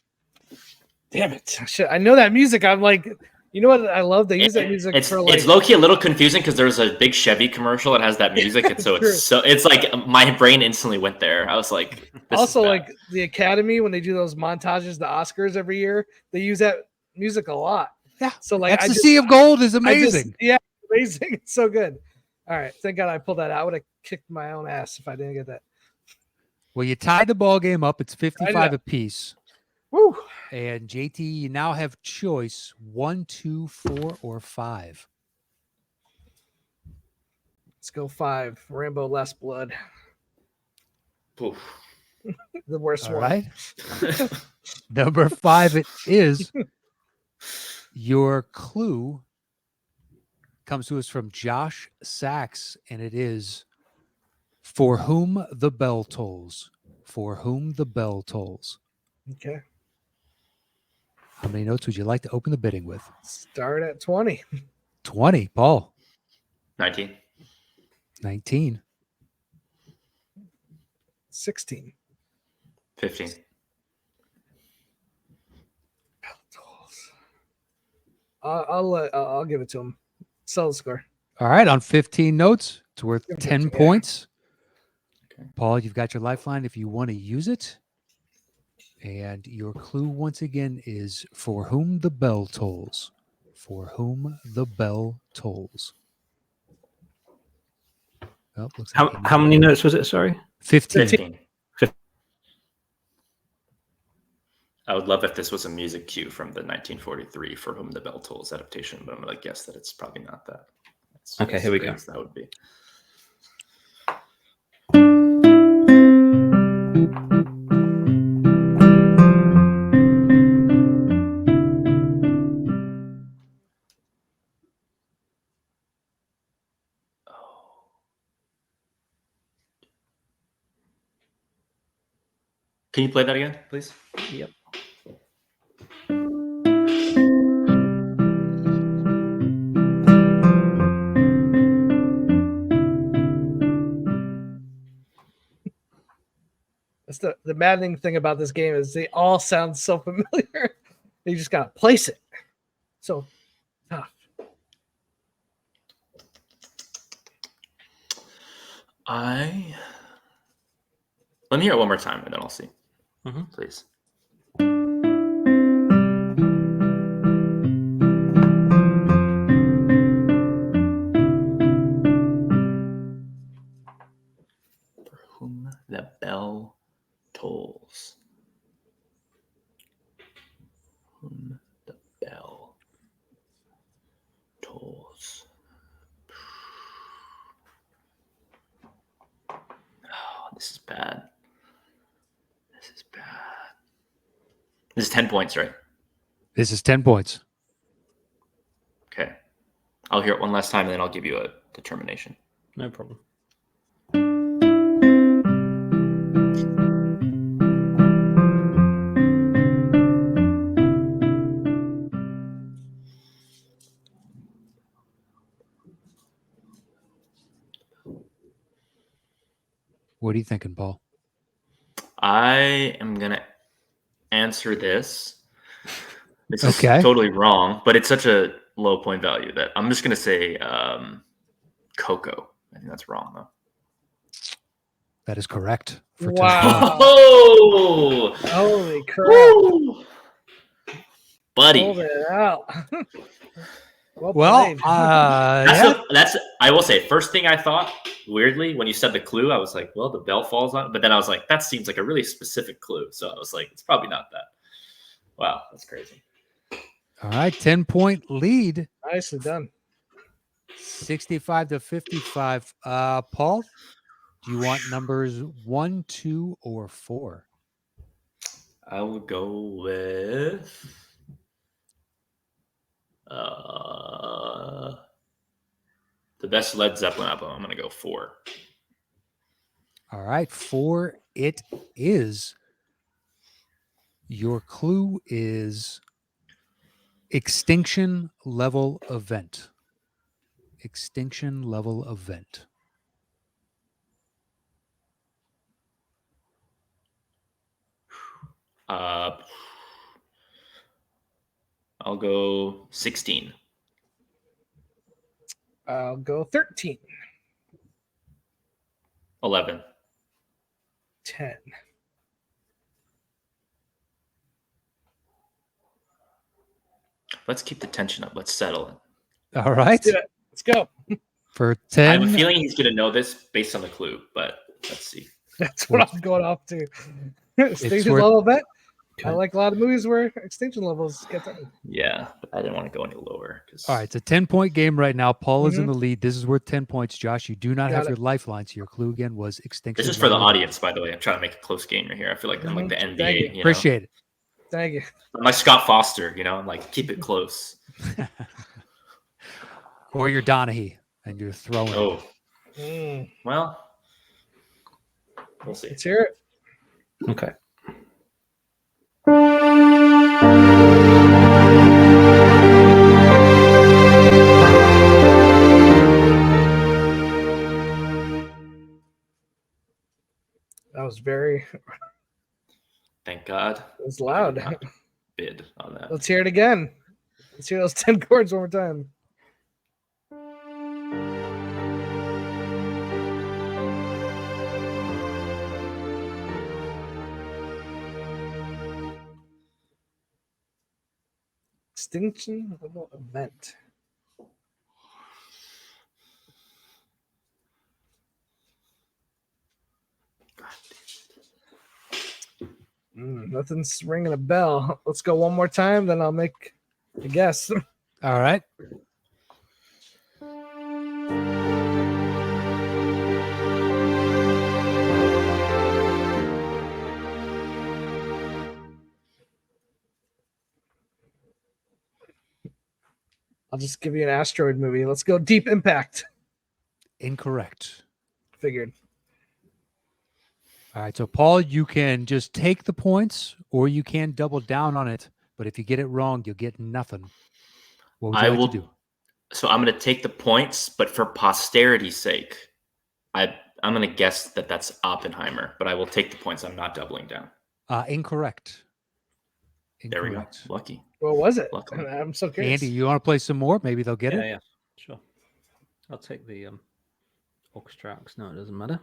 Damn it. Shit, I know that music. I'm like, you know what I love? They use that music for like... It's low-key a little confusing because there's a big Chevy commercial that has that music. And so it's like my brain instantly went there. I was like... Also, like the Academy, when they do those montages, the Oscars every year, they use that music a lot. Yeah. So like Ecstasy of Gold is amazing. Amazing. It's so good. All right. Thank God I pulled that out. I would have kicked my own ass if I didn't get that. Well, you tied the ball game up. It's 55 apiece. Woo. And JT, you now have choice 1, 2, 4, or 5. Let's go 5. Rambo Last Blood. Oof. The worst All one. right. Number 5 it is. Your clue comes to us from Josh Sachs, and it is For Whom the Bell Tolls. For Whom the Bell Tolls. Okay. How many notes would you like to open the bidding with? Start at 20. 20. Paul. 19. 19. 16. 15. I'll give it to him. Sell the score. All right. On 15 notes, it's worth Give it 10 to- points. Okay. Paul, you've got your lifeline if you want to use it. And your clue once again is For Whom the Bell Tolls. For Whom the Bell Tolls. Oh, looks like How many notes was it? Sorry. 15. 15. I would love if this was a music cue from the 1943 For Whom the Bell Tolls adaptation, but I'm going to guess that it's probably not that. Okay, here we go. That would be. Can you play that again, please? Yep. That's the maddening thing about this game is they all sound so familiar. You just gotta place it. So tough. Let me hear it one more time and then I'll see. Please. For whom the bell tolls. Whom the bell tolls. Oh, this is bad. This is bad. This is 10 points, right? This is 10 points. Okay. I'll hear it one last time and then I'll give you a determination. No problem. What are you thinking, Paul? I am going to answer this. This is Okay. totally wrong, but it's such a low point value that I'm just going to say Coco. I think that's wrong, though. That is correct. For 10 Wow. Oh! Holy crap. Woo! Buddy. Hold it out. Well, played. That's I will say, first thing I thought, weirdly, when you said the clue, I was like, well, the bell falls on, but then I was like, that seems like a really specific clue. So I was like, it's probably not that. Wow, that's crazy. All right, 10-point lead. Nicely done. 65 to 55. Paul, do you want numbers 1, 2, or 4? I will go with the best Led Zeppelin album. I'm going to go 4. All right, 4 it is. Your clue is extinction level event. Extinction level event. I'll go 16. I'll go 13. 11. 10. Let's keep the tension up. Let's settle it. All right. Let's go. For I 10. have a feeling he's going to know this based on the clue, but let's see. That's what I'm going off to. Extinction level bet. I like a lot of movies where extinction levels get done. Yeah, but I didn't want to go any lower. All right, it's a 10-point game right now. Paul is in the lead. This is worth 10 points. Josh, you do not have your lifeline, so your clue again was extinction. This is for the audience, by the way. I'm trying to make a close game right here. I feel like I'm like the NBA. You Appreciate it. Thank you. I'm like Scott Foster, I'm like, keep it close. Or you're Donahue, and you're throwing. Oh. Well, we'll see. Let's hear it. Okay. That was very. Thank God. It was loud. Bid on that. Let's hear it again. Let's hear those 10 chords one more time. Extinction level event. Nothing's ringing a bell. Let's go one more time, then I'll make a guess. All right. I'll just give you an asteroid movie. Let's go Deep Impact. Incorrect. Figured. All right, so Paul, you can just take the points or you can double down on it. But if you get it wrong, you'll get nothing. What would you like to do? So I'm going to take the points, but for posterity's sake, I'm going to guess that that's Oppenheimer, but I will take the points. I'm not doubling down. Incorrect. There we go. Lucky. What was it? Luckily. I'm so curious. Andy, you want to play some more? Maybe they'll get it. Yeah, sure. I'll take the orchestra. No, it doesn't matter.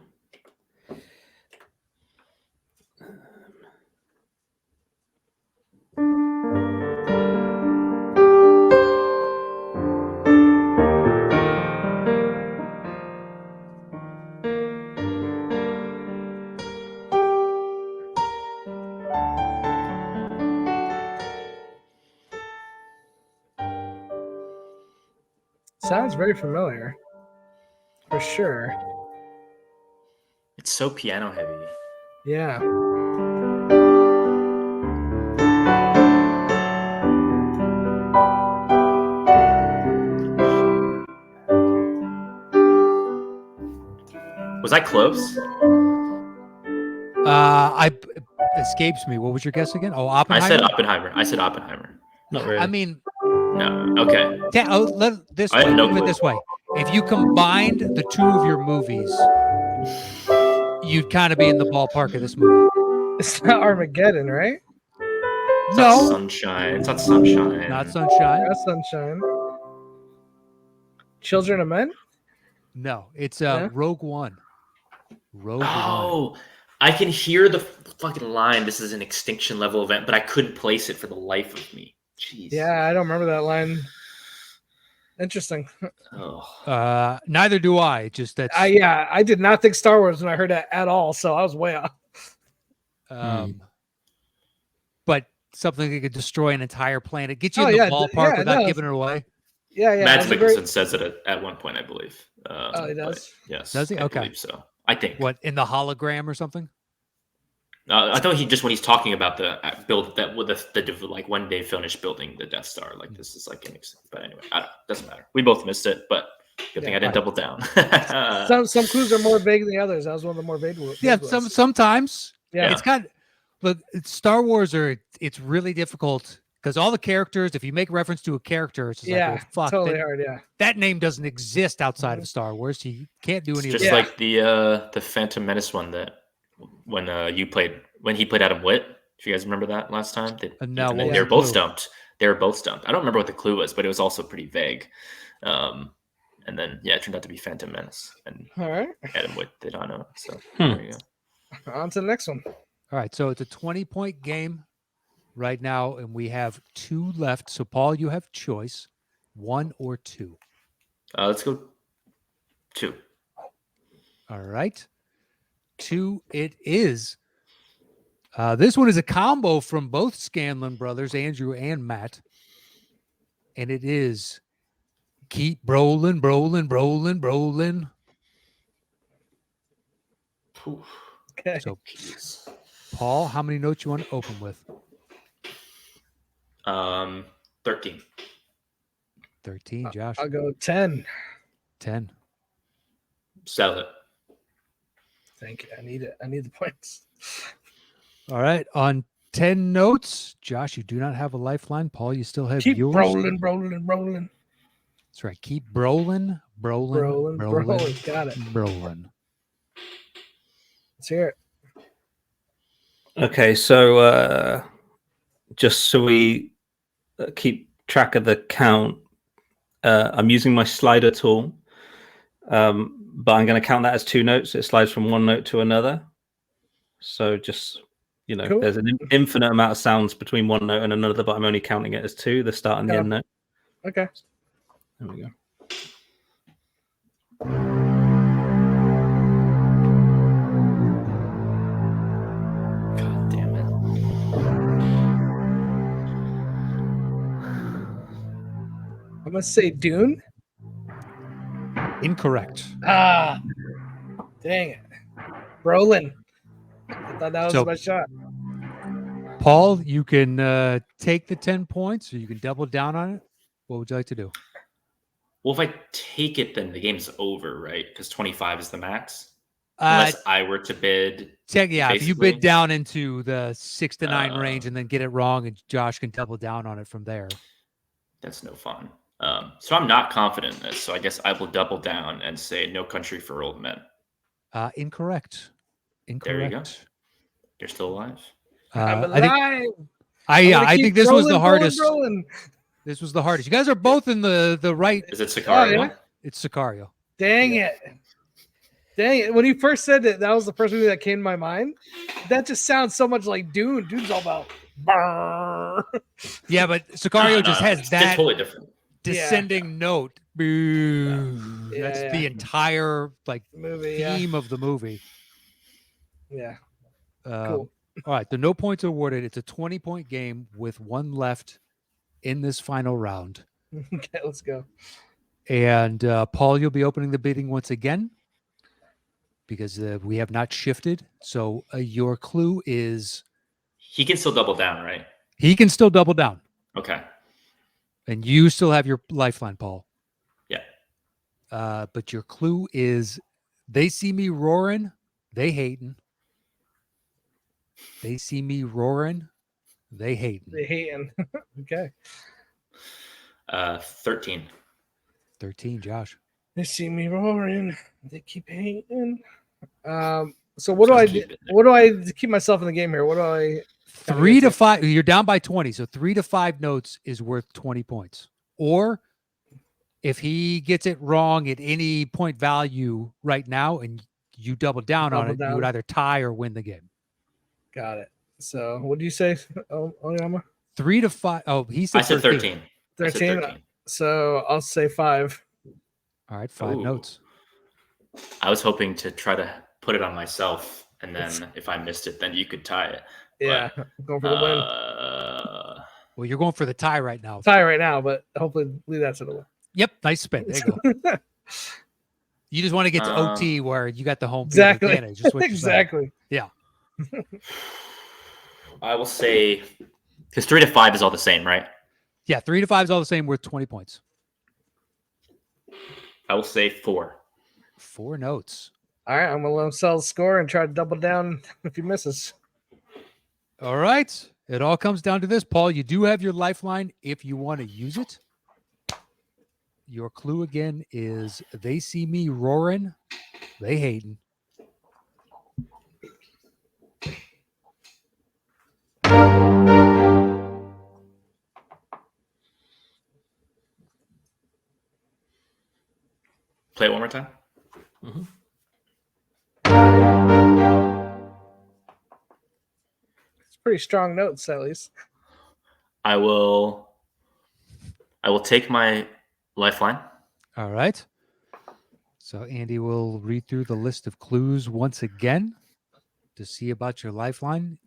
Sounds very familiar. For sure. It's so piano heavy. Yeah. Was I close? Escapes me. What was your guess again? Oh, Oppenheimer. I said Oppenheimer. Not really. I mean, no. Okay. This way. If you combined the two of your movies, you'd kind of be in the ballpark of this movie. It's not Armageddon, right? It's not Sunshine. It's not Sunshine. Not Sunshine. That's Sunshine. Children of Men? No, it's Rogue One. Rogue One. I can hear the fucking line. This is an extinction level event, but I couldn't place it for the life of me. Jeez. Yeah, I don't remember that line. Interesting. Oh. Neither do I. Just that. I did not think Star Wars when I heard that at all, so I was way off. But something that could destroy an entire planet, get you in the ballpark without giving it away. Yeah. Matt Mikkelsen says it at one point, I believe. He does. Yes. Does he? Okay. I believe so. I think. What, in the hologram or something? I thought when he's talking about the build that with the like when they finished building the Death Star, like this is like an but anyway, doesn't matter. We both missed it, but good thing I didn't double down. some clues are more vague than the others. That was one of the more vague ones. Yeah, sometimes. Yeah, it's got. Look, Star Wars it's really difficult because all the characters. If you make reference to a character, it's just like, well, fuck, totally hard. Yeah, that name doesn't exist outside of Star Wars. So you can't do anything. Just like the Phantom Menace one that. When he played Adam Witt, if you guys remember that last time, they were both stumped. They were both stumped. I don't remember what the clue was, but it was also pretty vague. And then it turned out to be Phantom Menace, and all right, Adam Witt did not know it. So there you go. On to the next one. All right, so it's a 20-point game. right now, and we have 2 left. So, Paul, you have choice, 1 or 2. Let's go 2. All right. 2 it is. This one is a combo from both Scanlon brothers, Andrew and Matt. And it is keep rolling, rolling, rolling, rolling. Okay. So, Paul, how many notes you want to open with? 13. 13, Josh. I'll go 10. 10. Sell it. Thank you. I need it. I need the points. All right. On 10 notes, Josh, you do not have a lifeline. Paul, you still have Keep yours. rolling, rolling, rolling. That's right. Keep rolling, rolling, rolling. Got it. Rolling. Let's hear it. Okay, so just so we keep track of the count, I'm using my slider tool, but I'm going to count that as 2 notes. It slides from one note to another. So just, Cool. there's an infinite amount of sounds between one note and another, but I'm only counting it as 2, the start and the end note. Okay. There we go. God damn it. I'm going to say Dune. Incorrect. Ah, dang it. Rolling. I thought that was So- my shot. Paul, you can take the 10 points or you can double down on it. What would you like to do? Well, if I take it, then the game's over, right? Because 25 is the max. Uh, Unless I were to bid. if you basically. bid down into the 6 to 9 range Uh, and then get it wrong, and Josh can double down on it from there. That's no fun. So I'm not confident in this. So I guess I will double down and say No Country for Old Men. Incorrect. There you go. Incorrect. You're still alive. I'm I alive. think, I'm gonna I keep think this was the rolling, hardest. rolling. This was the hardest. You guys are both in the right. Is it Sicario? yeah. It's Sicario. Dang it. Dang it. When you first said that was the first movie that came to my mind. That just sounds so much like Dune. Dune's all about brrr. Yeah, but Sicario just has it's that totally different. descending note. Boo. Yeah, That's yeah. the entire movie. theme of the movie. Yeah. Cool. Cool. All right, the no points awarded. It's a 20-point game with 1 left in this final round. Okay, let's go. And Paul, you'll be opening the bidding once again because we have not shifted. So your clue is He can still double down, right? he can still double down. Okay. And you still have your lifeline, Paul. Yeah. But your clue is they see me roaring, they hating. They see me roaring, they hating. They hating. Okay. 13. 13, Josh. They see me roaring. They keep hating. So what do Just I keep do? it. What do I to keep myself in the game here? What do I? 3 to 5. You're down by 20. So 3 to 5 notes is worth 20 points. Or if he gets it wrong at any point value right now and you double down on it, you would either tie or win the game. Got it. So what do you say, Oyama? 3 to 5. Oh, he said I said 13. 13. So I'll say 5. All right, 5 Ooh. notes. I was hoping to try to put it on myself, and then if I missed it, then you could tie it. Yeah, I'm going for the win. Well, you're going for the tie right now. Tie right now, but hopefully leave that to the win. Yep, nice spin. There you go. You just want to get to OT where you got the home field Exactly. advantage. Just what you're saying. Exactly. Yeah. I will say, because 3 to 5 is all the same, right? Yeah, 3 to 5 is all the same, worth 20 points. I will say 4. 4 notes. All right, I'm gonna let him sell the score and try to double down if he misses. All right. It all comes down to this. Paul, you do have your lifeline if you want to use it. Your clue again is they see me roaring, they hating. Play it one more time. Mm-hmm. It's pretty strong notes, at least. I will take my lifeline. All right. So Andy will read through the list of clues once again to see about your lifeline.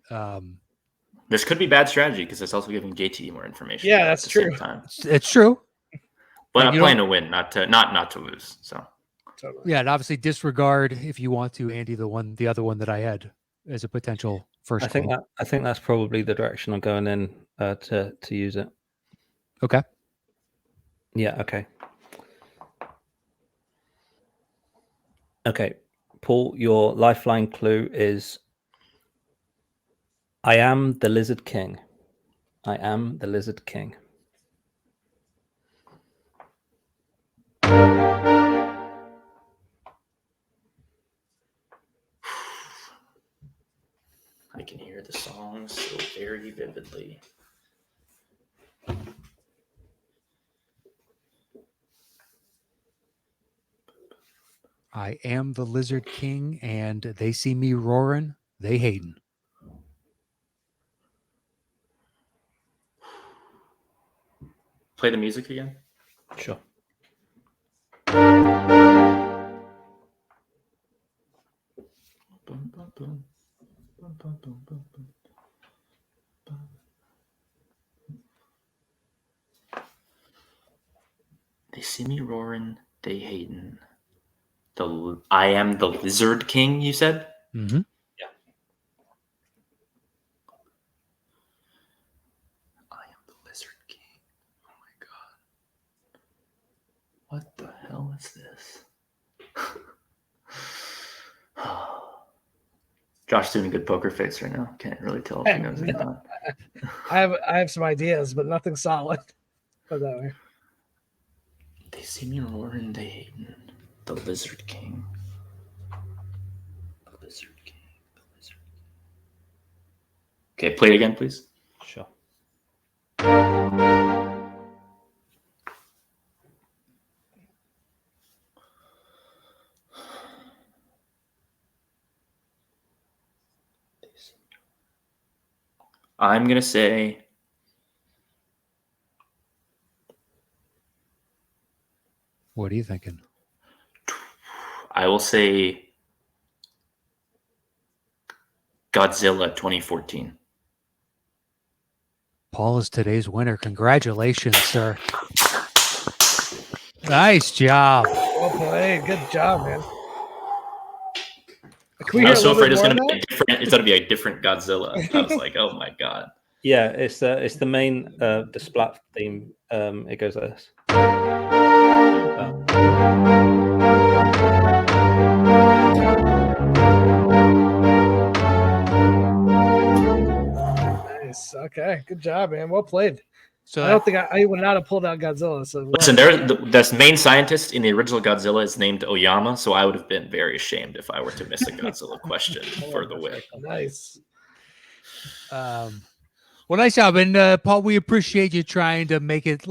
This could be bad strategy because it's also giving JTE more information. Yeah, that's at the true. Same time. It's true. But And I'm playing to win, not to lose. So Totally. yeah, and obviously disregard if you want to, Andy, the other one that I had as a potential first. I think that's probably the direction I'm going in to use it. Okay. Yeah. Okay. Okay, Paul, your lifeline clue is I am the Lizard King. I am the Lizard King. I can hear the songs so very vividly. I am the Lizard King, and they see me roaring, they hating. Play the music again. Sure. They see me roaring, they hating. I am the Lizard King, you said? Mm-hmm. Yeah. I am the Lizard King. Oh my god. What the hell is this? Josh's doing a good poker face right now. Can't really tell if he knows it or not. I have some ideas, but nothing solid. Put it that way. They see me roaring, they hating. The Lizard King. The Lizard King. The Lizard King. Okay, play it again, please. Sure. I'm going to say What are you thinking? I will say Godzilla 2014. Paul is today's winner. Congratulations, sir. Nice job. Well played. Good job, man. I was so afraid it's going to be it's going to be a different Godzilla. I was like, oh my god. Yeah, it's the main the Splat theme. It goes like this. Nice. Okay. Good job, man. Well played. So I don't think I would not have pulled out Godzilla. So listen, the main scientist in the original Godzilla is named Oyama, so I would have been very ashamed if I were to miss a Godzilla question for the win. Nice. well, nice job. And Paul, we appreciate you trying to make it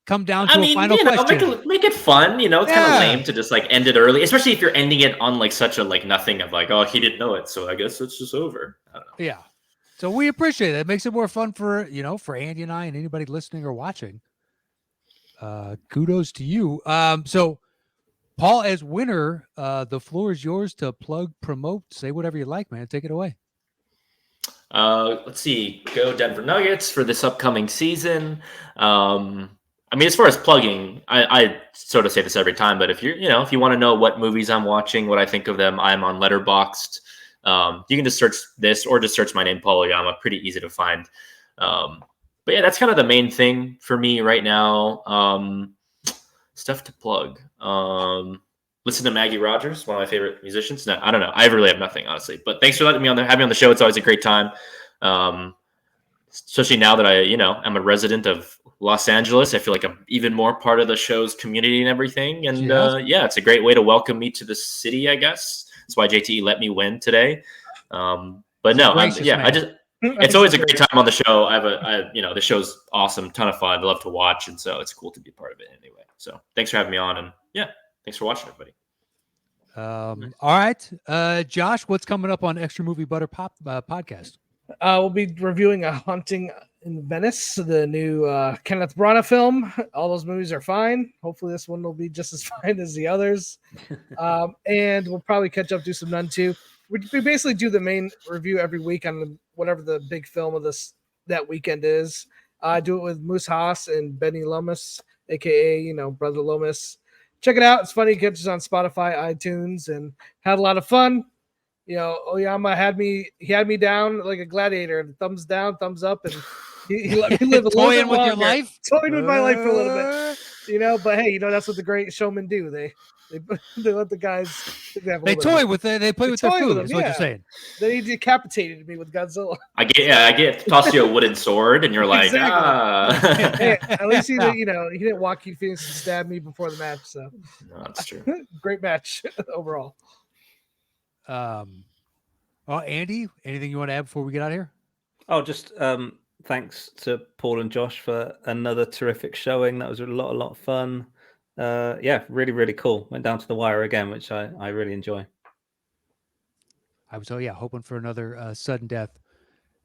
come down to a final question. Make it fun. It's kind of lame to just end it early, especially if you're ending it on such a nothing of oh, he didn't know it, so I guess it's just over. I don't know. Yeah. So we appreciate it. It makes it more fun for Andy and I and anybody listening or watching. Kudos to you. So Paul, as winner, the floor is yours to plug, promote, say whatever you like, man. Take it away. Let's see. Go Denver Nuggets for this upcoming season. As far as plugging, I sort of say this every time, but if if you want to know what movies I'm watching, what I think of them, I'm on Letterboxd. You can just search this or just search my name, Paul Oyama. Pretty easy to find. But yeah, that's kind of the main thing for me right now. Stuff to plug. Listen to Maggie Rogers, one of my favorite musicians. No, I don't know. I really have nothing, honestly. But thanks for having me on the show. It's always a great time. Especially now that I'm a resident of Los Angeles. I feel like I'm even more part of the show's community and everything. And it's a great way to welcome me to the city, I guess. That's why JTE let me win today. But no, it's always a great time on the show. The show's awesome, ton of fun. I love to watch, and so it's cool to be part of it anyway. So thanks for having me on, and thanks for watching, everybody. All right, Josh, what's coming up on Extra Movie Butter podcast? We'll be reviewing a Hunting in Venice, the new Kenneth Branagh film. All those movies are fine. Hopefully this one will be just as fine as the others. And we'll probably catch up, do some Nun 2. We basically do the main review every week on whatever the big film of that weekend is. I do it with Moose Haas and Benny Lomas, aka Brother Lomas. Check it out. It's funny. It catches on Spotify, iTunes, and had a lot of fun. Oyama had me down like a gladiator. Thumbs down, thumbs up, and he let me live a little bit with longer. your life. Toying with my life for a little bit. But hey, that's what the great showmen do. They let the guys. They toy with it. They play with their food. Is what you're saying. They decapitated me with Godzilla. I get toss you a wooden sword, and you're like, Hey, at least he didn't Joaquin Phoenix and stab me before the match. So no, that's true. Great match overall. Andy, anything you want to add before we get out of here? Oh, just thanks to Paul and Josh for another terrific showing. That was a lot of fun. Really, really cool. Went down to the wire again, which I really enjoy. I was hoping for another sudden death,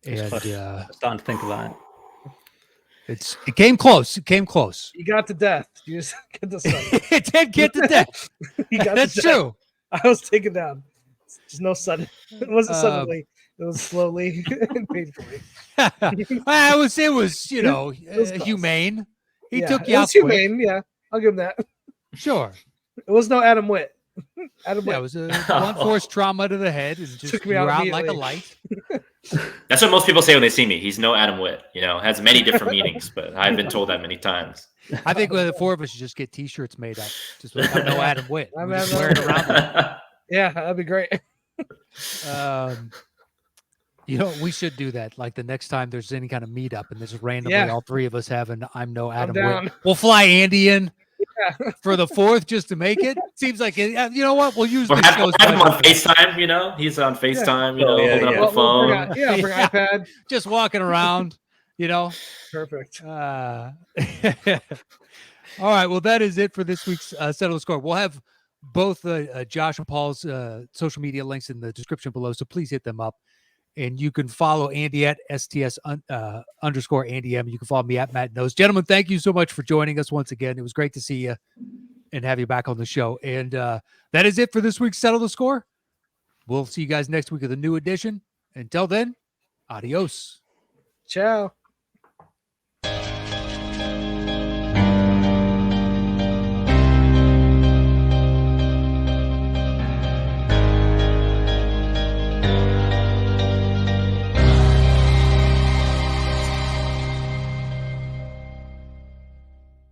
and starting to think about it. It came close. It came close. You got to death. You just get the sudden. It did get to death. That's true. I was taken down. Just no sudden. It wasn't suddenly. It was slowly and painfully. It was humane. He took you out. Humane. Yeah, I'll give him that. Sure. It was no Adam Witt. Adam Witt. It was a blunt force trauma to the head. It just took me out like a light. That's what most people say when they see me. He's no Adam Witt. Has many different meanings, but I've been told that many times. I think the four of us should just get T-shirts made up. Just with no Adam Witt. I'm wearing it around. Yeah, that'd be great. We should do that. Like the next time there's any kind of meetup and there's randomly all three of us have an I'm no Adam Witt. We'll fly Andy in for the 4th just to make it. Seems like you know what? We'll use have him on FaceTime. He's on FaceTime. Holding up the phone. Bring iPad. Just walking around. Perfect. All right. Well, that is it for this week's Settle the Score. We'll have both Josh and Paul's social media links in the description below, so please hit them up. And you can follow Andy at STS _ Andy M. You can follow me at Matt Knost. Gentlemen, thank you so much for joining us once again. It was great to see you and have you back on the show. And that is it for this week's Settle the Score. We'll see you guys next week with a new edition. Until then, adios. Ciao.